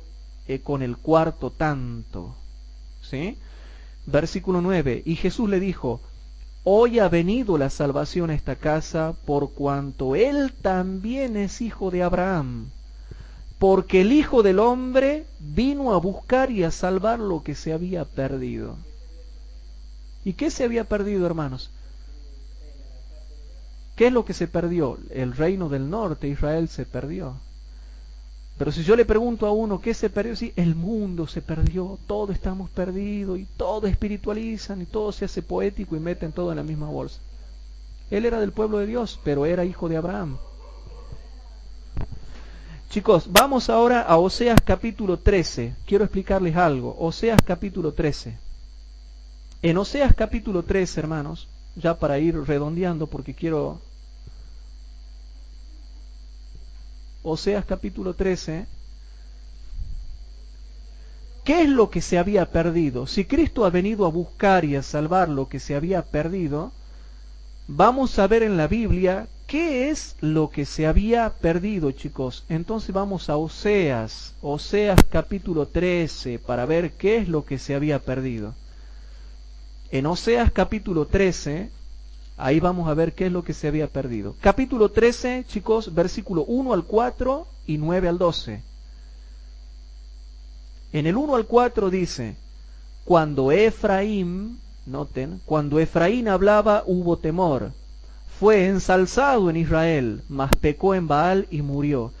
con el cuarto tanto. ¿Sí? Versículo 9. Y Jesús le dijo: Hoy ha venido la salvación a esta casa, por cuanto él también es hijo de Abraham. Porque el Hijo del Hombre vino a buscar y a salvar lo que se había perdido. ¿Y qué se había perdido, hermanos? ¿Qué es lo que se perdió? El reino del norte, Israel, se perdió. Pero si yo le pregunto a uno qué se perdió, sí, el mundo se perdió, todos estamos perdidos, y todos espiritualizan, y todo se hace poético y meten todo en la misma bolsa. Él era del pueblo de Dios, pero era hijo de Abraham. Chicos, vamos ahora a Oseas capítulo 13. Quiero explicarles algo. Oseas capítulo 13. En Oseas capítulo 13, hermanos, ya para ir redondeando, porque quiero... Oseas capítulo 13. ¿Qué es lo que se había perdido? Si Cristo ha venido a buscar y a salvar lo que se había perdido, vamos a ver en la Biblia qué es lo que se había perdido, chicos. Entonces vamos a Oseas capítulo 13, para ver qué es lo que se había perdido. En Oseas capítulo 13, ahí vamos a ver qué es lo que se había perdido. Capítulo 13, chicos, versículo 1 al 4 y 9 al 12. En el 1 al 4 dice: Cuando Efraín, noten, cuando Efraín hablaba hubo temor. Fue ensalzado en Israel, mas pecó en Baal y murió.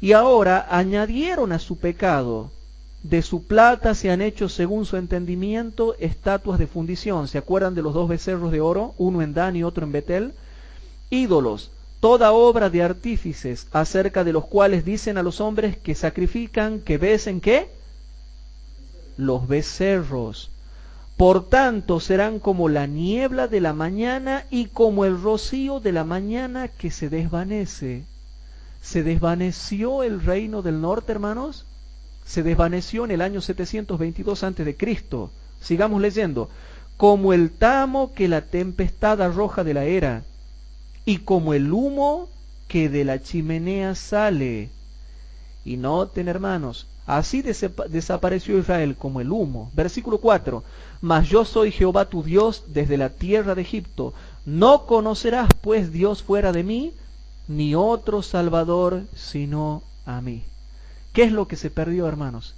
Y ahora añadieron a su pecado. De su plata se han hecho, según su entendimiento, estatuas de fundición. ¿Se acuerdan de los dos becerros de oro? Uno en Dan y otro en Betel. Ídolos, toda obra de artífices, acerca de los cuales dicen a los hombres que sacrifican, que besen, ¿qué? Los becerros. Por tanto serán como la niebla de la mañana y como el rocío de la mañana que se desvanece. ¿Se desvaneció el reino del norte, hermanos? Se desvaneció en el año 722 a.C. Sigamos leyendo. Como el tamo que la tempestad arroja de la era, y como el humo que de la chimenea sale. Y noten, hermanos, así desapareció Israel como el humo. Versículo 4. Mas yo soy Jehová tu Dios desde la tierra de Egipto. No conocerás pues Dios fuera de mí, ni otro Salvador sino a mí. ¿Qué es lo que se perdió, hermanos?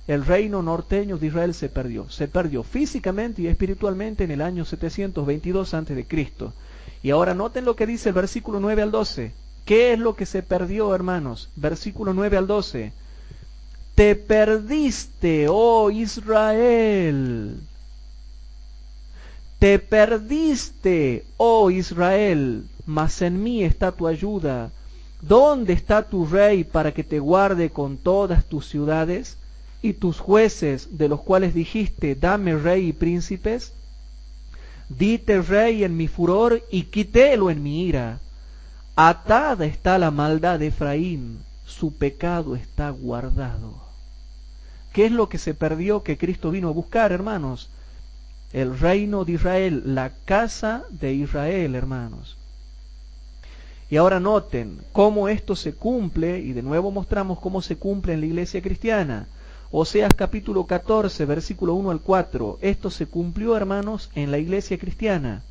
El reino norteño de Israel se perdió. Se perdió físicamente y espiritualmente en el año 722 a.C. Y ahora noten lo que dice el versículo 9 al 12. ¿Qué es lo que se perdió, hermanos? Versículo 9 al 12. Te perdiste, oh Israel. Te perdiste, oh Israel, mas en mí está tu ayuda. ¿Dónde está tu rey para que te guarde con todas tus ciudades? ¿Y tus jueces, de los cuales dijiste, dame rey y príncipes? Dite rey en mi furor y quitélo en mi ira. Atada está la maldad de Efraín, su pecado está guardado. ¿Qué es lo que se perdió que Cristo vino a buscar, hermanos? El reino de Israel, la casa de Israel, hermanos. Y ahora noten cómo esto se cumple, y de nuevo mostramos cómo se cumple en la iglesia cristiana. Oseas capítulo 14, versículo 1 al 4. Esto se cumplió, hermanos, en la iglesia cristiana.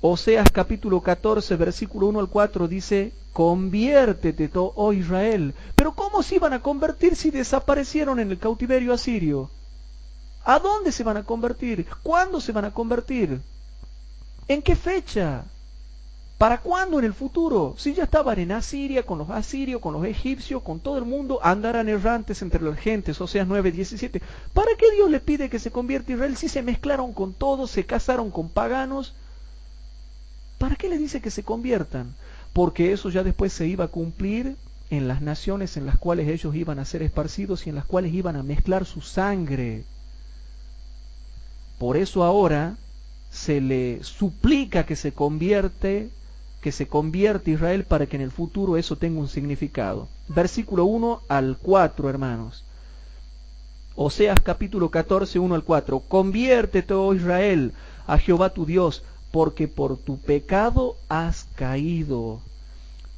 Oseas capítulo 14, versículo 1 al 4 dice, conviértete, oh Israel. Pero ¿cómo se iban a convertir si desaparecieron en el cautiverio asirio? ¿A dónde se van a convertir? ¿Cuándo se van a convertir? ¿En qué fecha? ¿Para cuándo en el futuro? Si ya estaban en Asiria, con los asirios, con los egipcios, con todo el mundo, andarán errantes entre las gentes. Oseas 9:17. ¿Para qué Dios le pide que se convierta Israel si se mezclaron con todos, se casaron con paganos? ¿Para qué le dice que se conviertan? Porque eso ya después se iba a cumplir en las naciones en las cuales ellos iban a ser esparcidos y en las cuales iban a mezclar su sangre. Por eso ahora se le suplica que se convierta Israel para que en el futuro eso tenga un significado. Versículo 1 al 4, hermanos. Oseas capítulo 14, 1 al 4. Conviértete, oh Israel, a Jehová tu Dios, porque por tu pecado has caído.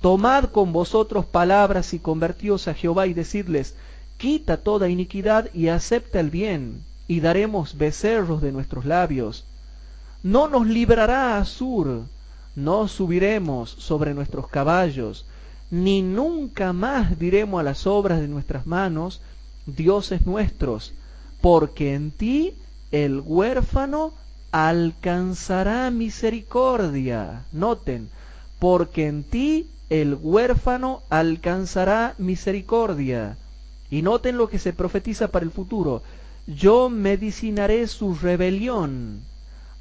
Tomad con vosotros palabras y convertíos a Jehová y decidles, quita toda iniquidad y acepta el bien, y daremos becerros de nuestros labios. No nos librará Asur, no subiremos sobre nuestros caballos, ni nunca más diremos a las obras de nuestras manos, dioses nuestros, porque en ti el huérfano alcanzará misericordia. Noten, porque en ti el huérfano alcanzará misericordia. Y noten lo que se profetiza para el futuro. Yo medicinaré su rebelión,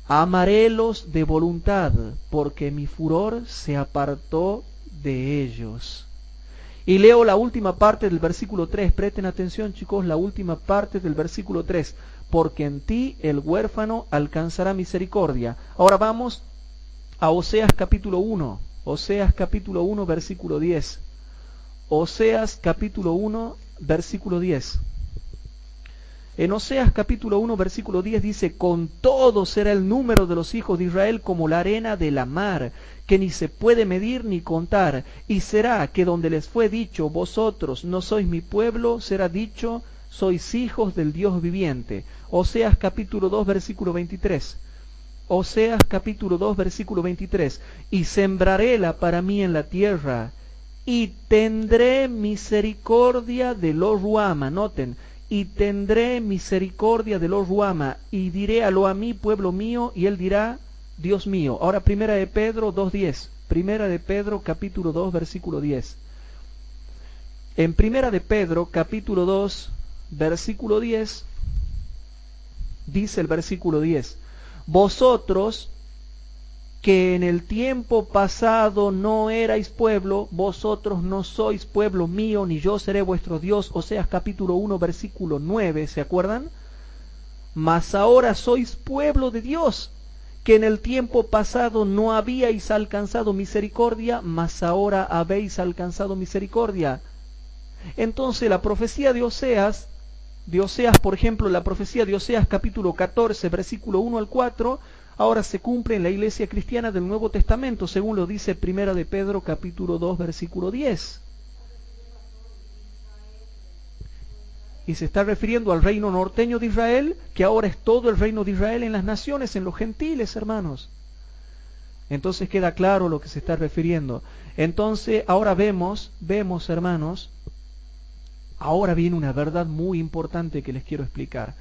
amarélos de voluntad, porque mi furor se apartó de ellos. Y leo la última parte del versículo 3. Presten atención, chicos, la última parte del versículo 3. Porque en ti el huérfano alcanzará misericordia. Ahora vamos a Oseas capítulo 1. Oseas capítulo 1, versículo 10. Oseas capítulo 1, versículo 10. En Oseas capítulo 1, versículo 10 dice, con todo será el número de los hijos de Israel como la arena de la mar, que ni se puede medir ni contar. Y será que donde les fue dicho, vosotros no sois mi pueblo, será dicho, sois hijos del Dios viviente. Oseas capítulo 2, versículo 23. Oseas capítulo 2, versículo 23. Y sembraréla para mí en la tierra, y tendré misericordia de los Ruama. Noten, y tendré misericordia de los Ruama, y diré a lo a mí, pueblo mío, y él dirá, Dios mío. Ahora primera de Pedro 2:10. Primera de Pedro capítulo 2, versículo 10. En primera de Pedro capítulo 2, versículo 10, dice el versículo 10, vosotros que en el tiempo pasado no erais pueblo, vosotros no sois pueblo mío, ni yo seré vuestro Dios. Oseas capítulo 1, versículo 9, ¿se acuerdan? Mas ahora sois pueblo de Dios, que en el tiempo pasado no habíais alcanzado misericordia, mas ahora habéis alcanzado misericordia. Entonces la profecía de Oseas, por ejemplo, la profecía de Oseas capítulo 14, versículo 1 al 4, ahora se cumple en la iglesia cristiana del Nuevo Testamento, según lo dice Primera de Pedro capítulo 2 versículo 10. Y se está refiriendo al reino norteño de Israel, que ahora es todo el reino de Israel en las naciones, en los gentiles, hermanos. Entonces queda claro lo que se está refiriendo. Entonces ahora vemos, hermanos, ahora viene una verdad muy importante que les quiero explicar.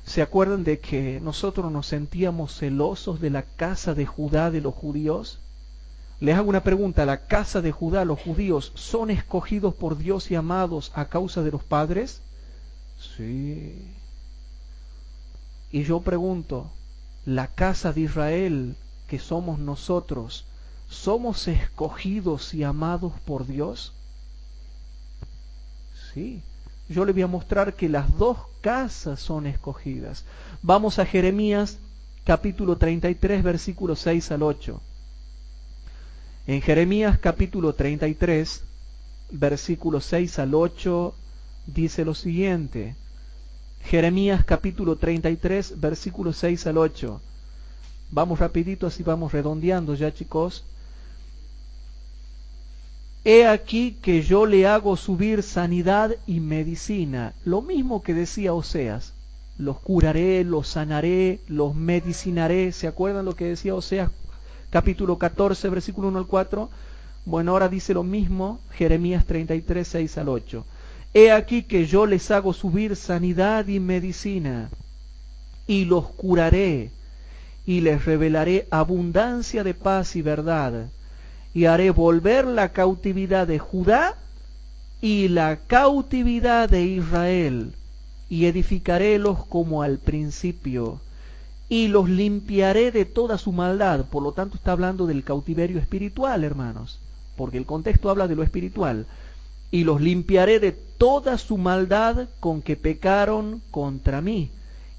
¿Se acuerdan de que nosotros nos sentíamos celosos de la casa de Judá, de los judíos? Les hago una pregunta, ¿la casa de Judá, los judíos, son escogidos por Dios y amados a causa de los padres? Sí. Y yo pregunto, ¿la casa de Israel, que somos nosotros, somos escogidos y amados por Dios? Sí. Yo le voy a mostrar que las dos casas son escogidas. Vamos a Jeremías capítulo 33 versículos 6 al 8. En Jeremías capítulo 33 versículos 6 al 8 dice lo siguiente. Jeremías capítulo 33 versículos 6 al 8. Vamos rapidito, así vamos redondeando ya, chicos. He aquí que yo le hago subir sanidad y medicina, lo mismo que decía Oseas. Los curaré, los sanaré, los medicinaré. ¿Se acuerdan lo que decía Oseas capítulo 14 versículo 1 al 4? Bueno, ahora dice lo mismo Jeremías 33, 6 al 8. He aquí que yo les hago subir sanidad y medicina, y los curaré, y les revelaré abundancia de paz y verdad, y haré volver la cautividad de Judá y la cautividad de Israel, y edificarélos como al principio, y los limpiaré de toda su maldad. Por lo tanto está hablando del cautiverio espiritual, hermanos, porque el contexto habla de lo espiritual. Y los limpiaré de toda su maldad con que pecaron contra mí,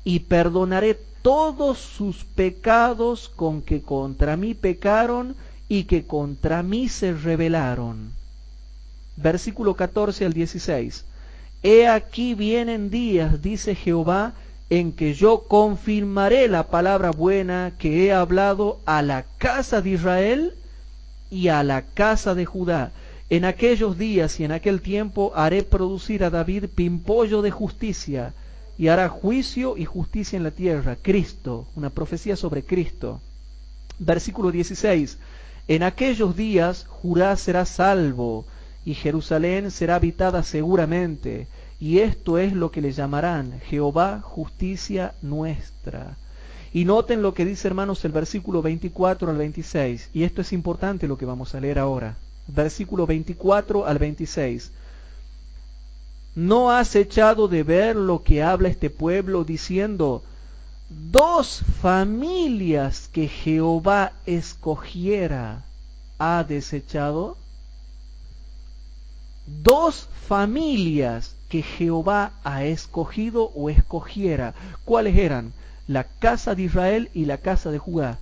y perdonaré todos sus pecados con que contra mí pecaron y que contra mí se rebelaron. Versículo 14 al 16. He aquí vienen días, dice Jehová, en que yo confirmaré la palabra buena que he hablado a la casa de Israel y a la casa de Judá. En aquellos días y en aquel tiempo haré producir a David pimpollo de justicia, y hará juicio y justicia en la tierra. Cristo, una profecía sobre Cristo. Versículo 16. En aquellos días Judá será salvo, y Jerusalén será habitada seguramente, y esto es lo que le llamarán Jehová, justicia nuestra. Y noten lo que dice, hermanos, el versículo 24 al 26, y esto es importante lo que vamos a leer ahora. Versículo 24 al 26. ¿No has echado de ver lo que habla este pueblo diciendo, dos familias que Jehová escogiera ha desechado? Dos familias que Jehová ha escogido o escogiera. ¿Cuáles eran? La casa de Israel y la casa de Judá.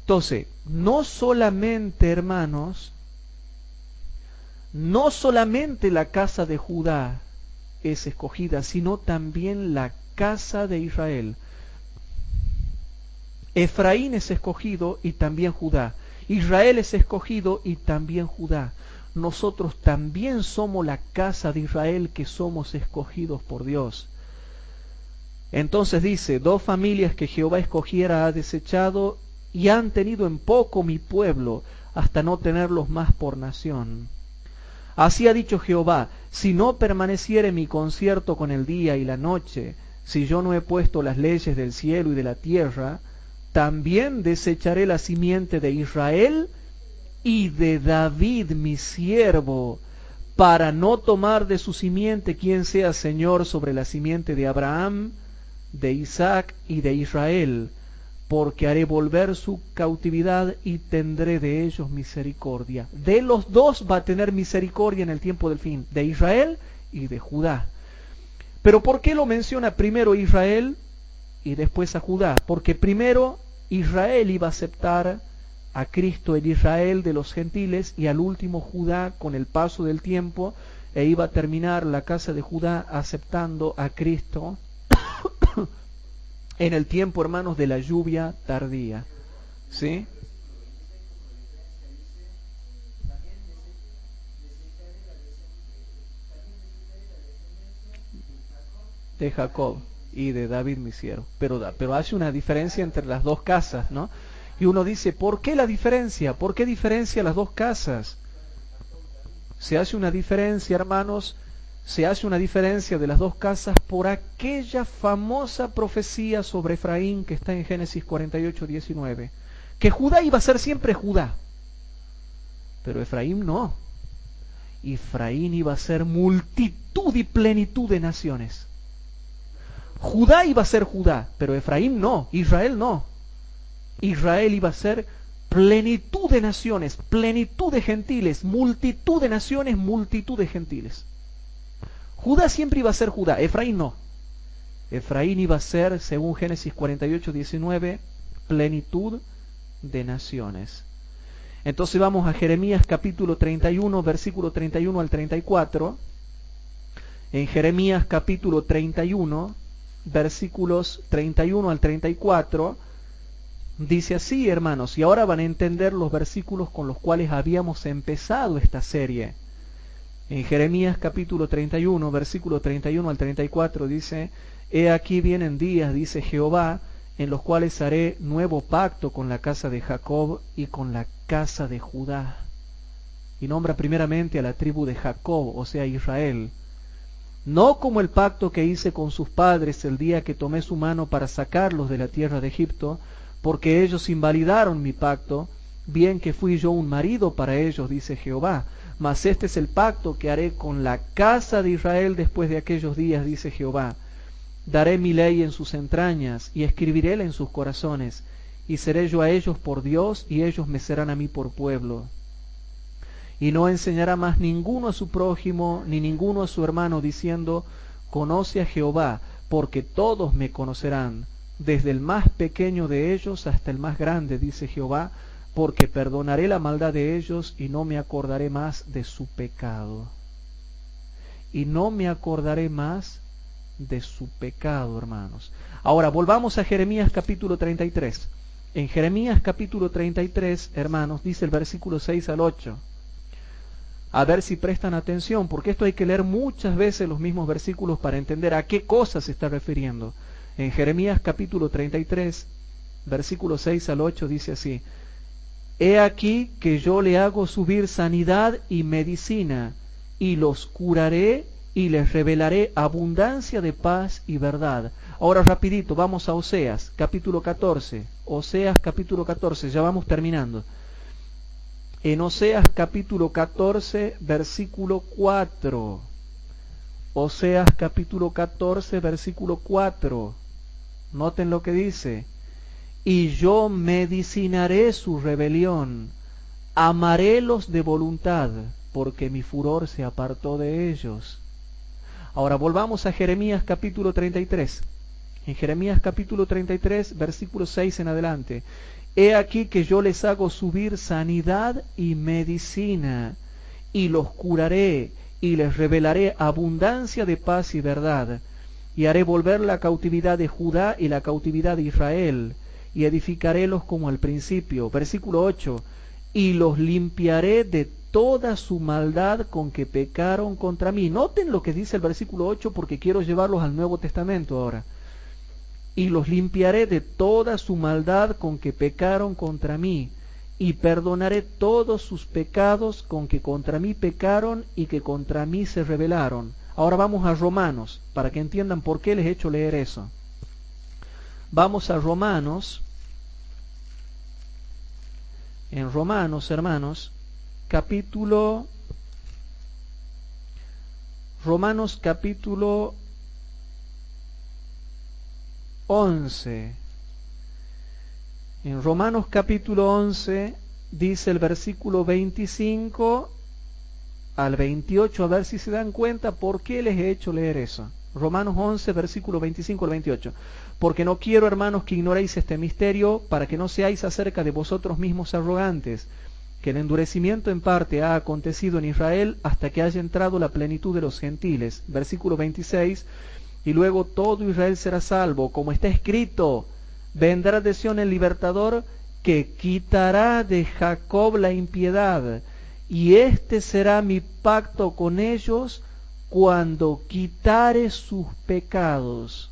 Entonces, no solamente, hermanos, no solamente la casa de Judá es escogida, sino también la casa de Israel. Efraín es escogido y también Judá. Israel es escogido y también Judá. Nosotros también somos la casa de Israel, que somos escogidos por Dios. Entonces dice, dos familias que Jehová escogiera ha desechado, y han tenido en poco mi pueblo, hasta no tenerlos más por nación. Así ha dicho Jehová, si no permaneciere mi concierto con el día y la noche, si yo no he puesto las leyes del cielo y de la tierra, también desecharé la simiente de Israel y de David mi siervo, para no tomar de su simiente quien sea Señor sobre la simiente de Abraham, de Isaac y de Israel, porque haré volver su cautividad y tendré de ellos misericordia. De los dos va a tener misericordia en el tiempo del fin, de Israel y de Judá. Pero ¿por qué lo menciona primero Israel y después a Judá? Porque primero Israel iba a aceptar a Cristo, el Israel de los gentiles, y al último Judá con el paso del tiempo, e iba a terminar la casa de Judá aceptando a Cristo en el tiempo, hermanos, de la lluvia tardía. ¿Sí? De Jacob y de David mi siervo. Pero hace una diferencia entre las dos casas, ¿no? Y uno dice, ¿por qué la diferencia? ¿Por qué diferencia las dos casas? Se hace una diferencia, hermanos, se hace una diferencia de las dos casas por aquella famosa profecía sobre Efraín que está en Génesis 48:19, que Judá iba a ser siempre Judá, pero Efraín no. Efraín iba a ser multitud y plenitud de naciones. Judá iba a ser Judá, pero Efraín no, Israel no. Israel iba a ser plenitud de naciones, plenitud de gentiles, multitud de naciones, multitud de gentiles. Judá siempre iba a ser Judá, Efraín no. Efraín iba a ser, según Génesis 48:19, plenitud de naciones. Entonces vamos a Jeremías capítulo 31, versículo 31 al 34. En Jeremías capítulo 31, versículos 31 al 34, dice así, hermanos, y ahora van a entender los versículos con los cuales habíamos empezado esta serie. En Jeremías capítulo 31, versículo 31 al 34 dice, he aquí vienen días, dice Jehová, en los cuales haré nuevo pacto con la casa de Jacob y con la casa de Judá. Y nombra primeramente a la tribu de Jacob, o sea, Israel. No como el pacto que hice con sus padres el día que tomé su mano para sacarlos de la tierra de Egipto, porque ellos invalidaron mi pacto, bien que fui yo un marido para ellos, dice Jehová. Mas este es el pacto que haré con la casa de Israel después de aquellos días, dice Jehová. Daré mi ley en sus entrañas, y escribiréla en sus corazones, y seré yo a ellos por Dios, y ellos me serán a mí por pueblo. Y no enseñará más ninguno a su prójimo, ni ninguno a su hermano, diciendo, conoce a Jehová, porque todos me conocerán, desde el más pequeño de ellos hasta el más grande, dice Jehová, porque perdonaré la maldad de ellos, y no me acordaré más de su pecado. Y no me acordaré más de su pecado, hermanos. Ahora volvamos a Jeremías capítulo 33. En Jeremías capítulo 33, hermanos, dice el versículo 6 al 8. A ver si prestan atención, porque esto hay que leer muchas veces los mismos versículos para entender a qué cosa se está refiriendo. En Jeremías capítulo 33, versículo 6 al 8 dice así: he aquí que yo le hago subir sanidad y medicina, y los curaré y les revelaré abundancia de paz y verdad. Ahora rapidito, vamos a Oseas, capítulo 14. Oseas, capítulo 14, ya vamos terminando. En Oseas, capítulo 14, versículo 4. Oseas, capítulo 14, versículo 4. Noten lo que dice. Y yo medicinaré su rebelión, amarélos de voluntad, porque mi furor se apartó de ellos. Ahora volvamos a Jeremías capítulo 33. En Jeremías capítulo 33, versículo 6 en adelante. He aquí que yo les hago subir sanidad y medicina, y los curaré, y les revelaré abundancia de paz y verdad, y haré volver la cautividad de Judá y la cautividad de Israel, y edificarélos como al principio. Versículo 8. Y los limpiaré de toda su maldad con que pecaron contra mí. Noten lo que dice el versículo 8, porque quiero llevarlos al Nuevo Testamento ahora. Y los limpiaré de toda su maldad con que pecaron contra mí, y perdonaré todos sus pecados con que contra mí pecaron y que contra mí se rebelaron. Ahora vamos a Romanos, para que entiendan por qué les he hecho leer eso. Vamos a Romanos. En Romanos, hermanos, Romanos capítulo 11. En Romanos capítulo 11 dice el versículo 25 al 28, a ver si se dan cuenta por qué les he hecho leer eso. Romanos 11, versículo 25 al 28. Porque no quiero, hermanos, que ignoréis este misterio, para que no seáis acerca de vosotros mismos arrogantes, que el endurecimiento en parte ha acontecido en Israel hasta que haya entrado la plenitud de los gentiles. Versículo 26. Y luego todo Israel será salvo, como está escrito, vendrá de Sión el libertador que quitará de Jacob la impiedad, y este será mi pacto con ellos cuando quitare sus pecados.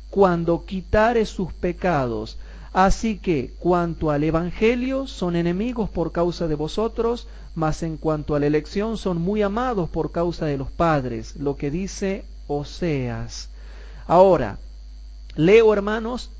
Cuando quitare sus pecados. Así que, cuanto al Evangelio, son enemigos por causa de vosotros, mas en cuanto a la elección, son muy amados por causa de los padres, lo que dice Oseas. Ahora, leo, hermanos,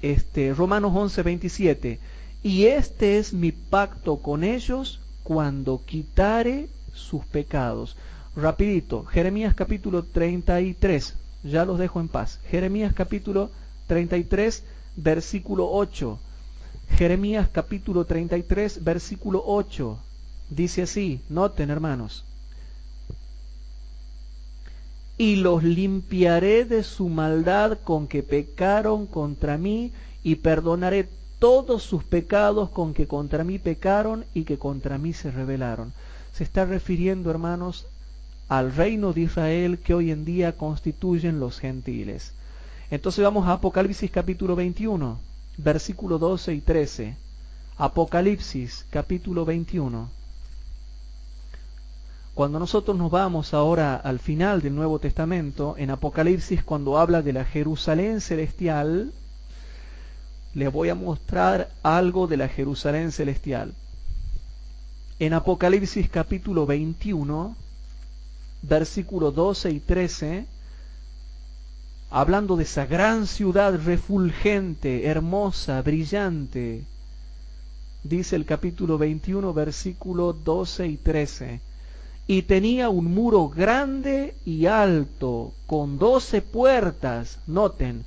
Romanos 11:27, y este es mi pacto con ellos cuando quitare sus pecados. Rapidito, Jeremías capítulo 33, ya los dejo en paz. Jeremías capítulo 33, versículo 8. Jeremías capítulo 33, versículo 8. Dice así, noten, hermanos. Y los limpiaré de su maldad con que pecaron contra mí, y perdonaré todos sus pecados con que contra mí pecaron y que contra mí se rebelaron. Se está refiriendo, hermanos, al reino de Israel que hoy en día constituyen los gentiles. Entonces vamos a Apocalipsis capítulo 21, versículo 12 y 13. Apocalipsis capítulo 21. Cuando nosotros nos vamos ahora al final del Nuevo Testamento, en Apocalipsis, cuando habla de la Jerusalén celestial, les voy a mostrar algo de la Jerusalén celestial. En Apocalipsis capítulo 21, versículo 12 y 13, hablando de esa gran ciudad refulgente, hermosa, brillante, dice el capítulo 21, versículo 12 y 13, y tenía un muro grande y alto, con 12 puertas, noten,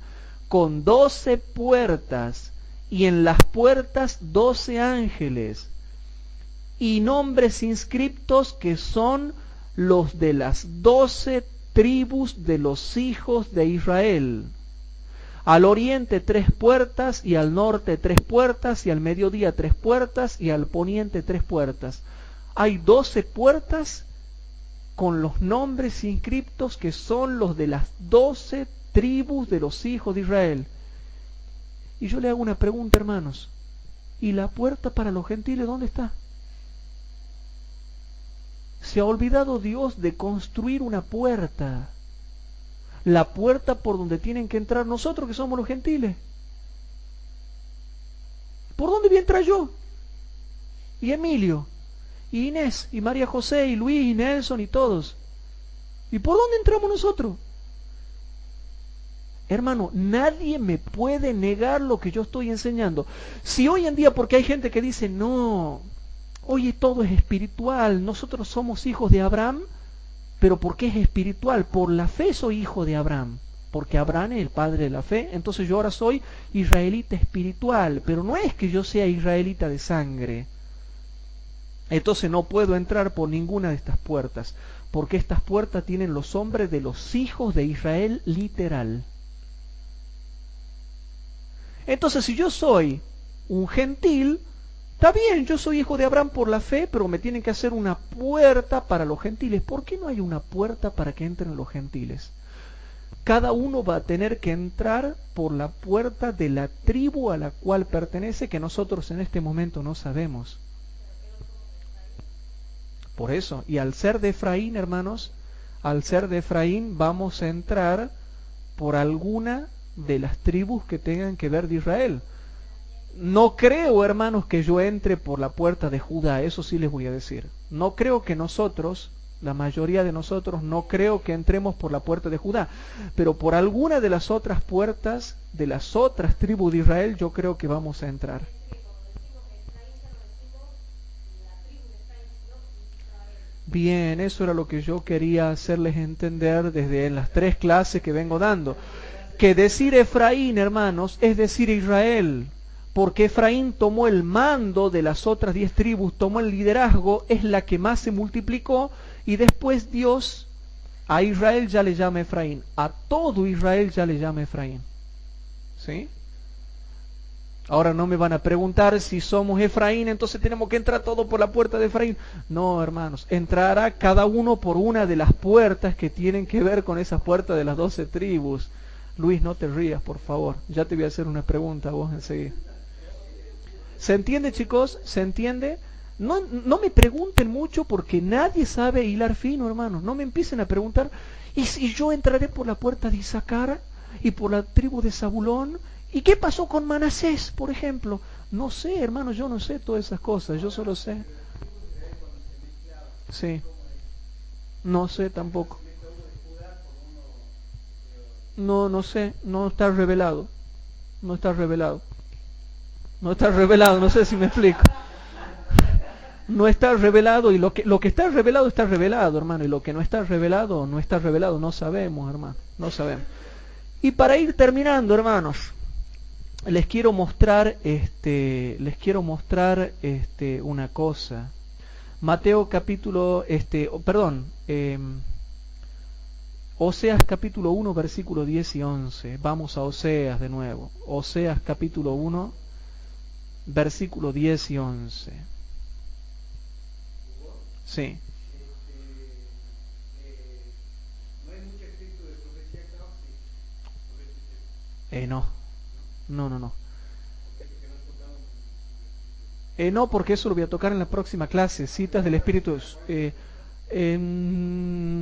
con 12 puertas, y en las puertas 12 ángeles, y nombres inscriptos que son los de las 12 tribus de los hijos de Israel. Al oriente 3 puertas, y al norte 3 puertas, y al mediodía 3 puertas, y al poniente 3 puertas. Hay 12 puertas con los nombres inscriptos que son los de las 12 tribus de los hijos de Israel. Y yo le hago una pregunta, hermanos. ¿Y la puerta para los gentiles dónde está? Se ha olvidado Dios de construir una puerta. La puerta por donde tienen que entrar nosotros, que somos los gentiles. ¿Por dónde voy a entrar yo? Y Emilio, y Inés, y María José, y Luis, y Nelson, y todos. ¿Y por dónde entramos nosotros? Hermano, nadie me puede negar lo que yo estoy enseñando. Si hoy en día, porque hay gente que dice, no, oye, todo es espiritual, nosotros somos hijos de Abraham, pero ¿por qué es espiritual? Por la fe soy hijo de Abraham, porque Abraham es el padre de la fe, entonces yo ahora soy israelita espiritual, pero no es que yo sea israelita de sangre. Entonces no puedo entrar por ninguna de estas puertas, porque estas puertas tienen los nombres de los hijos de Israel literal. Entonces si yo soy un gentil, está bien, yo soy hijo de Abraham por la fe, pero me tienen que hacer una puerta para los gentiles. ¿Por qué no hay una puerta para que entren los gentiles? Cada uno va a tener que entrar por la puerta de la tribu a la cual pertenece, que nosotros en este momento no sabemos. Por eso, y al ser de Efraín, hermanos, al ser de Efraín vamos a entrar por alguna de las tribus que tengan que ver de Israel. No creo, hermanos, que yo entre por la puerta de Judá, eso sí les voy a decir. No creo que nosotros, la mayoría de nosotros, no creo que entremos por la puerta de Judá, pero por alguna de las otras puertas, de las otras tribus de Israel, yo creo que vamos a entrar. Bien, eso era lo que yo quería hacerles entender desde las 3 clases que vengo dando. Que decir Efraín, hermanos, es decir Israel, porque Efraín tomó el mando de las otras 10 tribus, tomó el liderazgo, es la que más se multiplicó, y después Dios a Israel ya le llama Efraín, a todo Israel ya le llama Efraín. ¿Sí? Ahora no me van a preguntar si somos Efraín, entonces tenemos que entrar todo por la puerta de Efraín. No, hermanos, entrará cada uno por una de las puertas que tienen que ver con esas puertas de las 12 tribus. Luis, no te rías, por favor. Ya te voy a hacer una pregunta a vos enseguida. ¿Se entiende, chicos? ¿Se entiende? No, no me pregunten mucho porque nadie sabe hilar fino, hermanos. No me empiecen a preguntar, ¿y si yo entraré por la puerta de Isaacar y por la tribu de Zabulón? ¿Y qué pasó con Manasés, por ejemplo? No sé, hermanos, yo no sé todas esas cosas, yo solo sé. Sí, no sé tampoco. No, no sé, no está revelado. No está revelado. No está revelado, no sé si me explico. No está revelado y lo que está revelado, hermano, y lo que no está revelado, no está revelado, no sabemos, hermano, no sabemos. Y para ir terminando, hermanos, les quiero mostrar una cosa. Mateo capítulo, Oseas capítulo 1, versículo 10 y 11. Vamos a Oseas de nuevo. Oseas capítulo 1, versículo 10 y 11. Sí. No. No, no, no. No, porque eso lo voy a tocar en la próxima clase. Citas del Espíritu.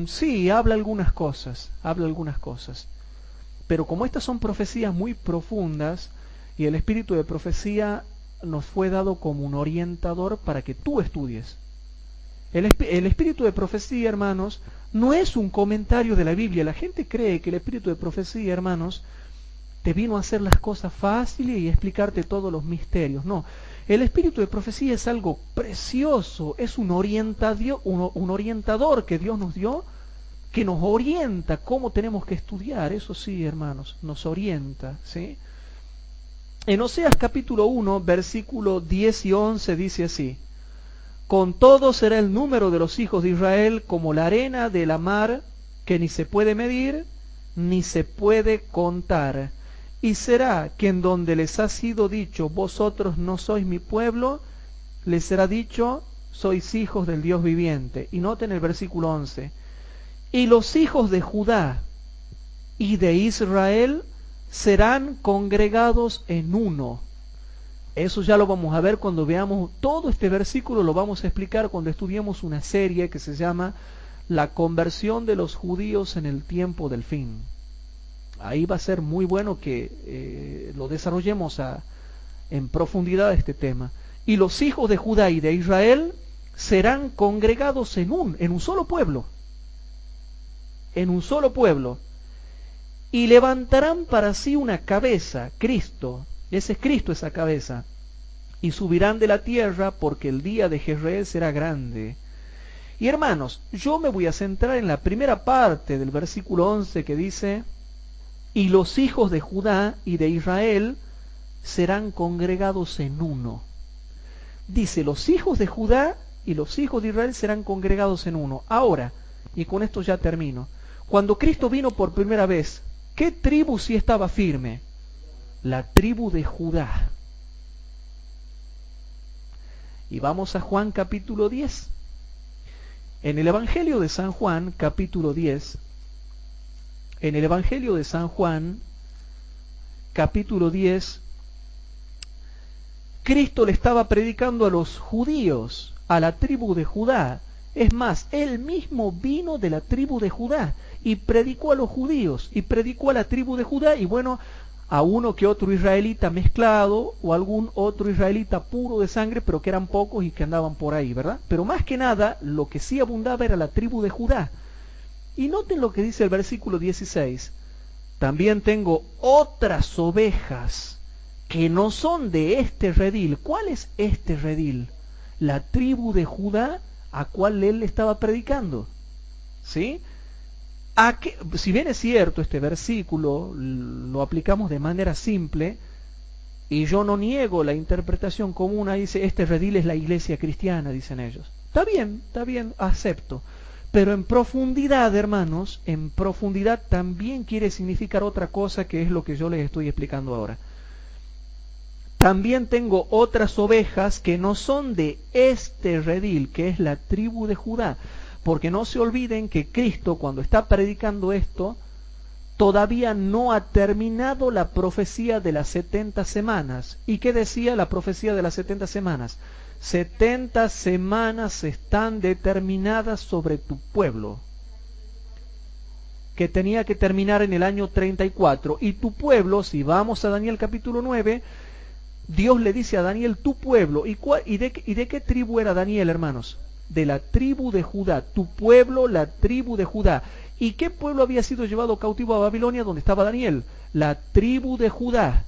Sí, habla algunas cosas. Habla algunas cosas. Pero como estas son profecías muy profundas y el espíritu de profecía nos fue dado como un orientador para que tú estudies. El espíritu de profecía, hermanos, no es un comentario de la Biblia. La gente cree que el espíritu de profecía, hermanos, te vino a hacer las cosas fáciles y explicarte todos los misterios. No, el espíritu de profecía es algo precioso, es un orientador que Dios nos dio, que nos orienta cómo tenemos que estudiar. Eso sí, hermanos, nos orienta, ¿sí? En Oseas capítulo 1, versículo 10 y 11 dice así: con todo será el número de los hijos de Israel como la arena de la mar, que ni se puede medir, ni se puede contar. Y será que en donde les ha sido dicho, vosotros no sois mi pueblo, les será dicho, sois hijos del Dios viviente. Y noten el versículo 11. Y los hijos de Judá y de Israel serán congregados en uno. Eso ya lo vamos a ver cuando veamos todo este versículo, lo vamos a explicar cuando estudiemos una serie que se llama La conversión de los judíos en el tiempo del fin. Ahí va a ser muy bueno que lo desarrollemos en profundidad este tema. Y los hijos de Judá y de Israel serán congregados en un solo pueblo. En un solo pueblo. Y levantarán para sí una cabeza, Cristo. Ese es Cristo, esa cabeza. Y subirán de la tierra porque el día de Jezreel será grande. Y hermanos, yo me voy a centrar en la primera parte del versículo 11 que dice: y los hijos de Judá y de Israel serán congregados en uno. Dice, los hijos de Judá y los hijos de Israel serán congregados en uno. Ahora, y con esto ya termino, cuando Cristo vino por primera vez, ¿qué tribu sí estaba firme? La tribu de Judá. Y vamos a Juan capítulo 10. En el Evangelio de San Juan, capítulo 10, en el Evangelio de San Juan, capítulo 10, Cristo le estaba predicando a los judíos, a la tribu de Judá. Es más, él mismo vino de la tribu de Judá y predicó a los judíos y predicó a la tribu de Judá y bueno, a uno que otro israelita mezclado o algún otro israelita puro de sangre, pero que eran pocos y que andaban por ahí, ¿verdad? Pero más que nada, lo que sí abundaba era la tribu de Judá. Y noten lo que dice el versículo 16. También tengo otras ovejas que no son de este redil. ¿Cuál es este redil? La tribu de Judá a cual él estaba predicando. ¿Sí? Si bien es cierto, este versículo lo aplicamos de manera simple, y yo no niego la interpretación común, ahí dice, este redil es la iglesia cristiana, dicen ellos. Está bien, acepto. Pero en profundidad, hermanos, en profundidad también quiere significar otra cosa que es lo que yo les estoy explicando ahora. También tengo otras ovejas que no son de este redil, que es la tribu de Judá. Porque no se olviden que Cristo, cuando está predicando esto, todavía no ha terminado la profecía de las 70 semanas. ¿Y qué decía la profecía de las 70 semanas? 70 semanas están determinadas sobre tu pueblo, que tenía que terminar en el año 34. Y tu pueblo, si vamos a Daniel capítulo 9, Dios le dice a Daniel, tu pueblo. ¿Y de qué tribu era Daniel, hermanos? De la tribu de Judá. Tu pueblo, la tribu de Judá. ¿Y qué pueblo había sido llevado cautivo a Babilonia donde estaba Daniel? La tribu de Judá.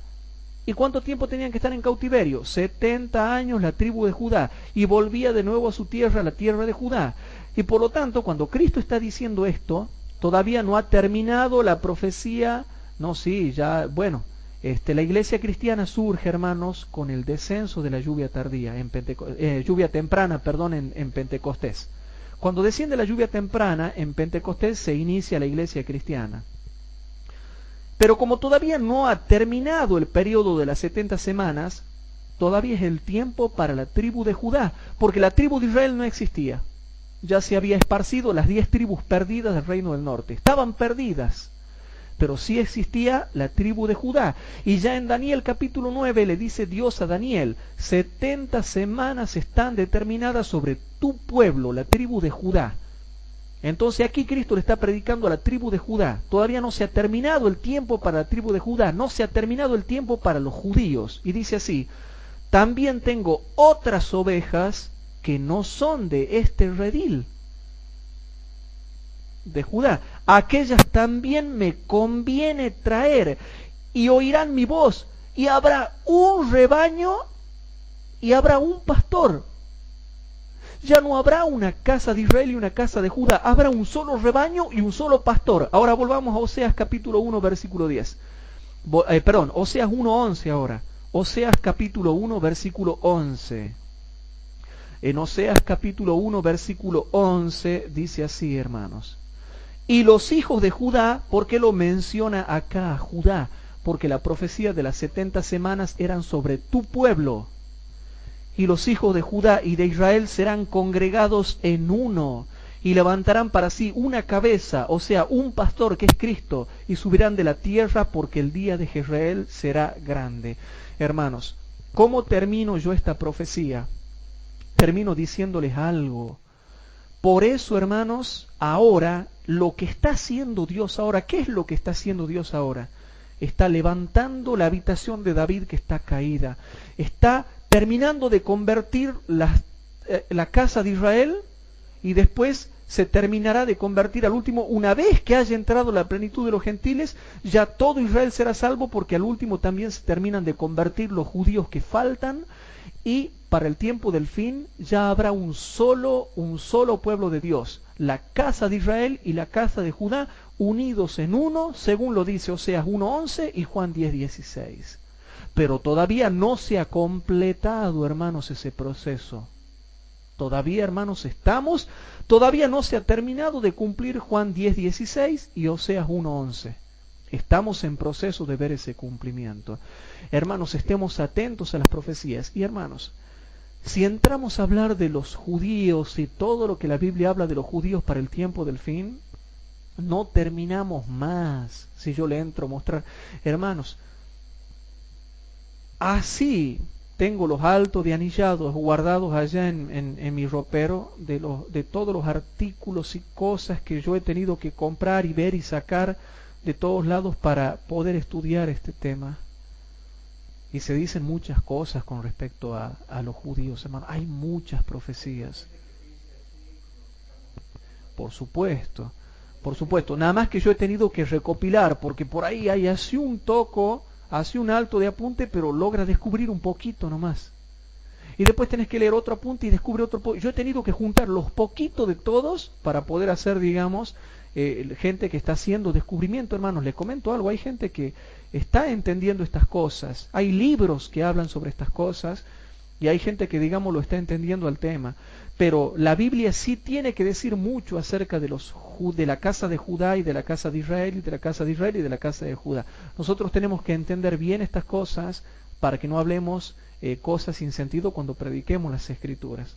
¿Y cuánto tiempo tenían que estar en cautiverio? 70 años la tribu de Judá. Y volvía de nuevo a su tierra, la tierra de Judá. Y por lo tanto, cuando Cristo está diciendo esto, todavía no ha terminado la profecía. No, sí, ya, bueno. La iglesia cristiana surge, hermanos, con el descenso de la lluvia tardía, lluvia temprana, perdón, en Pentecostés. Cuando desciende la lluvia temprana, en Pentecostés se inicia la iglesia cristiana. Pero como todavía no ha terminado el periodo de las 70 semanas, todavía es el tiempo para la tribu de Judá, porque la tribu de Israel no existía. Ya se había esparcido las 10 tribus perdidas del reino del norte. Estaban perdidas. Pero sí existía la tribu de Judá. Y ya en Daniel capítulo 9 le dice Dios a Daniel, 70 semanas están determinadas sobre tu pueblo, la tribu de Judá. Entonces aquí Cristo le está predicando a la tribu de Judá. Todavía no se ha terminado el tiempo para la tribu de Judá, no se ha terminado el tiempo para los judíos. Y dice así, también tengo otras ovejas que no son de este redil de Judá, aquellas también me conviene traer, y oirán mi voz, y habrá un rebaño y habrá un pastor. Ya no habrá una casa de Israel y una casa de Judá, habrá un solo rebaño y un solo pastor. Ahora volvamos a Oseas capítulo 1 versículo 10. Oseas 1:11 ahora. Oseas capítulo 1 versículo 11. En Oseas capítulo 1 versículo 11 dice así, hermanos. Y los hijos de Judá, ¿por qué lo menciona acá Judá? Porque la profecía de las 70 semanas eran sobre tu pueblo. Y los hijos de Judá y de Israel serán congregados en uno, y levantarán para sí una cabeza, o sea, un pastor que es Cristo, y subirán de la tierra porque el día de Jezreel será grande. Hermanos, ¿cómo termino yo esta profecía? Termino diciéndoles algo. Por eso, hermanos, ahora, lo que está haciendo Dios ahora, ¿qué es lo que está haciendo Dios ahora? Está levantando la habitación de David que está caída. Está terminando de convertir la casa de Israel, y después se terminará de convertir al último. Una vez que haya entrado la plenitud de los gentiles, ya todo Israel será salvo, porque al último también se terminan de convertir los judíos que faltan, y para el tiempo del fin ya habrá un solo pueblo de Dios, la casa de Israel y la casa de Judá, unidos en uno, según lo dice Oseas 1:11 y Juan 10:16. Pero todavía no se ha completado, hermanos, ese proceso. Todavía, hermanos, todavía no se ha terminado de cumplir Juan 10:16 y Oseas 1:11. Estamos en proceso de ver ese cumplimiento. Hermanos, estemos atentos a las profecías. Y hermanos, si entramos a hablar de los judíos y todo lo que la Biblia habla de los judíos para el tiempo del fin, no terminamos más si yo le entro a mostrar. Hermanos, así tengo los altos de anillados guardados allá en mi ropero de todos los artículos y cosas que yo he tenido que comprar y ver y sacar de todos lados para poder estudiar este tema. Y se dicen muchas cosas con respecto a los judíos, hermano. Hay muchas profecías. Por supuesto. Nada más que yo he tenido que recopilar, porque por ahí hay así un toco, así un alto de apunte, pero logra descubrir un poquito nomás. Y después tenés que leer otro apunte y descubre otro poquito. Yo he tenido que juntar los poquitos de todos para poder hacer, digamos, gente que está haciendo descubrimiento, hermanos. Les comento algo, hay gente que está entendiendo estas cosas, hay libros que hablan sobre estas cosas, y hay gente que, digamos, lo está entendiendo al tema. Pero la Biblia sí tiene que decir mucho acerca de la casa de Judá y de la casa de Israel, y de la casa de Israel y de la casa de Judá. Nosotros tenemos que entender bien estas cosas para que no hablemos cosas sin sentido cuando prediquemos las Escrituras.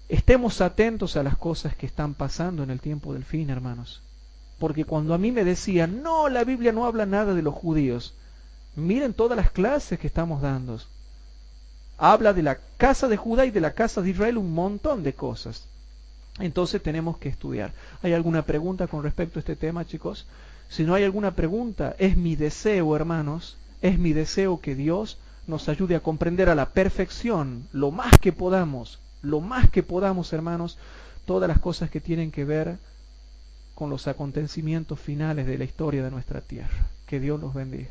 Estemos atentos a las cosas que están pasando en el tiempo del fin, hermanos. Porque cuando a mí me decían, no, la Biblia no habla nada de los judíos, miren todas las clases que estamos dando. Habla de la casa de Judá y de la casa de Israel un montón de cosas. Entonces tenemos que estudiar. ¿Hay alguna pregunta con respecto a este tema, chicos? Si no hay alguna pregunta, es mi deseo, hermanos, es mi deseo que Dios nos ayude a comprender a la perfección, lo más que podamos, hermanos, todas las cosas que tienen que ver con los acontecimientos finales de la historia de nuestra tierra. Que Dios los bendiga.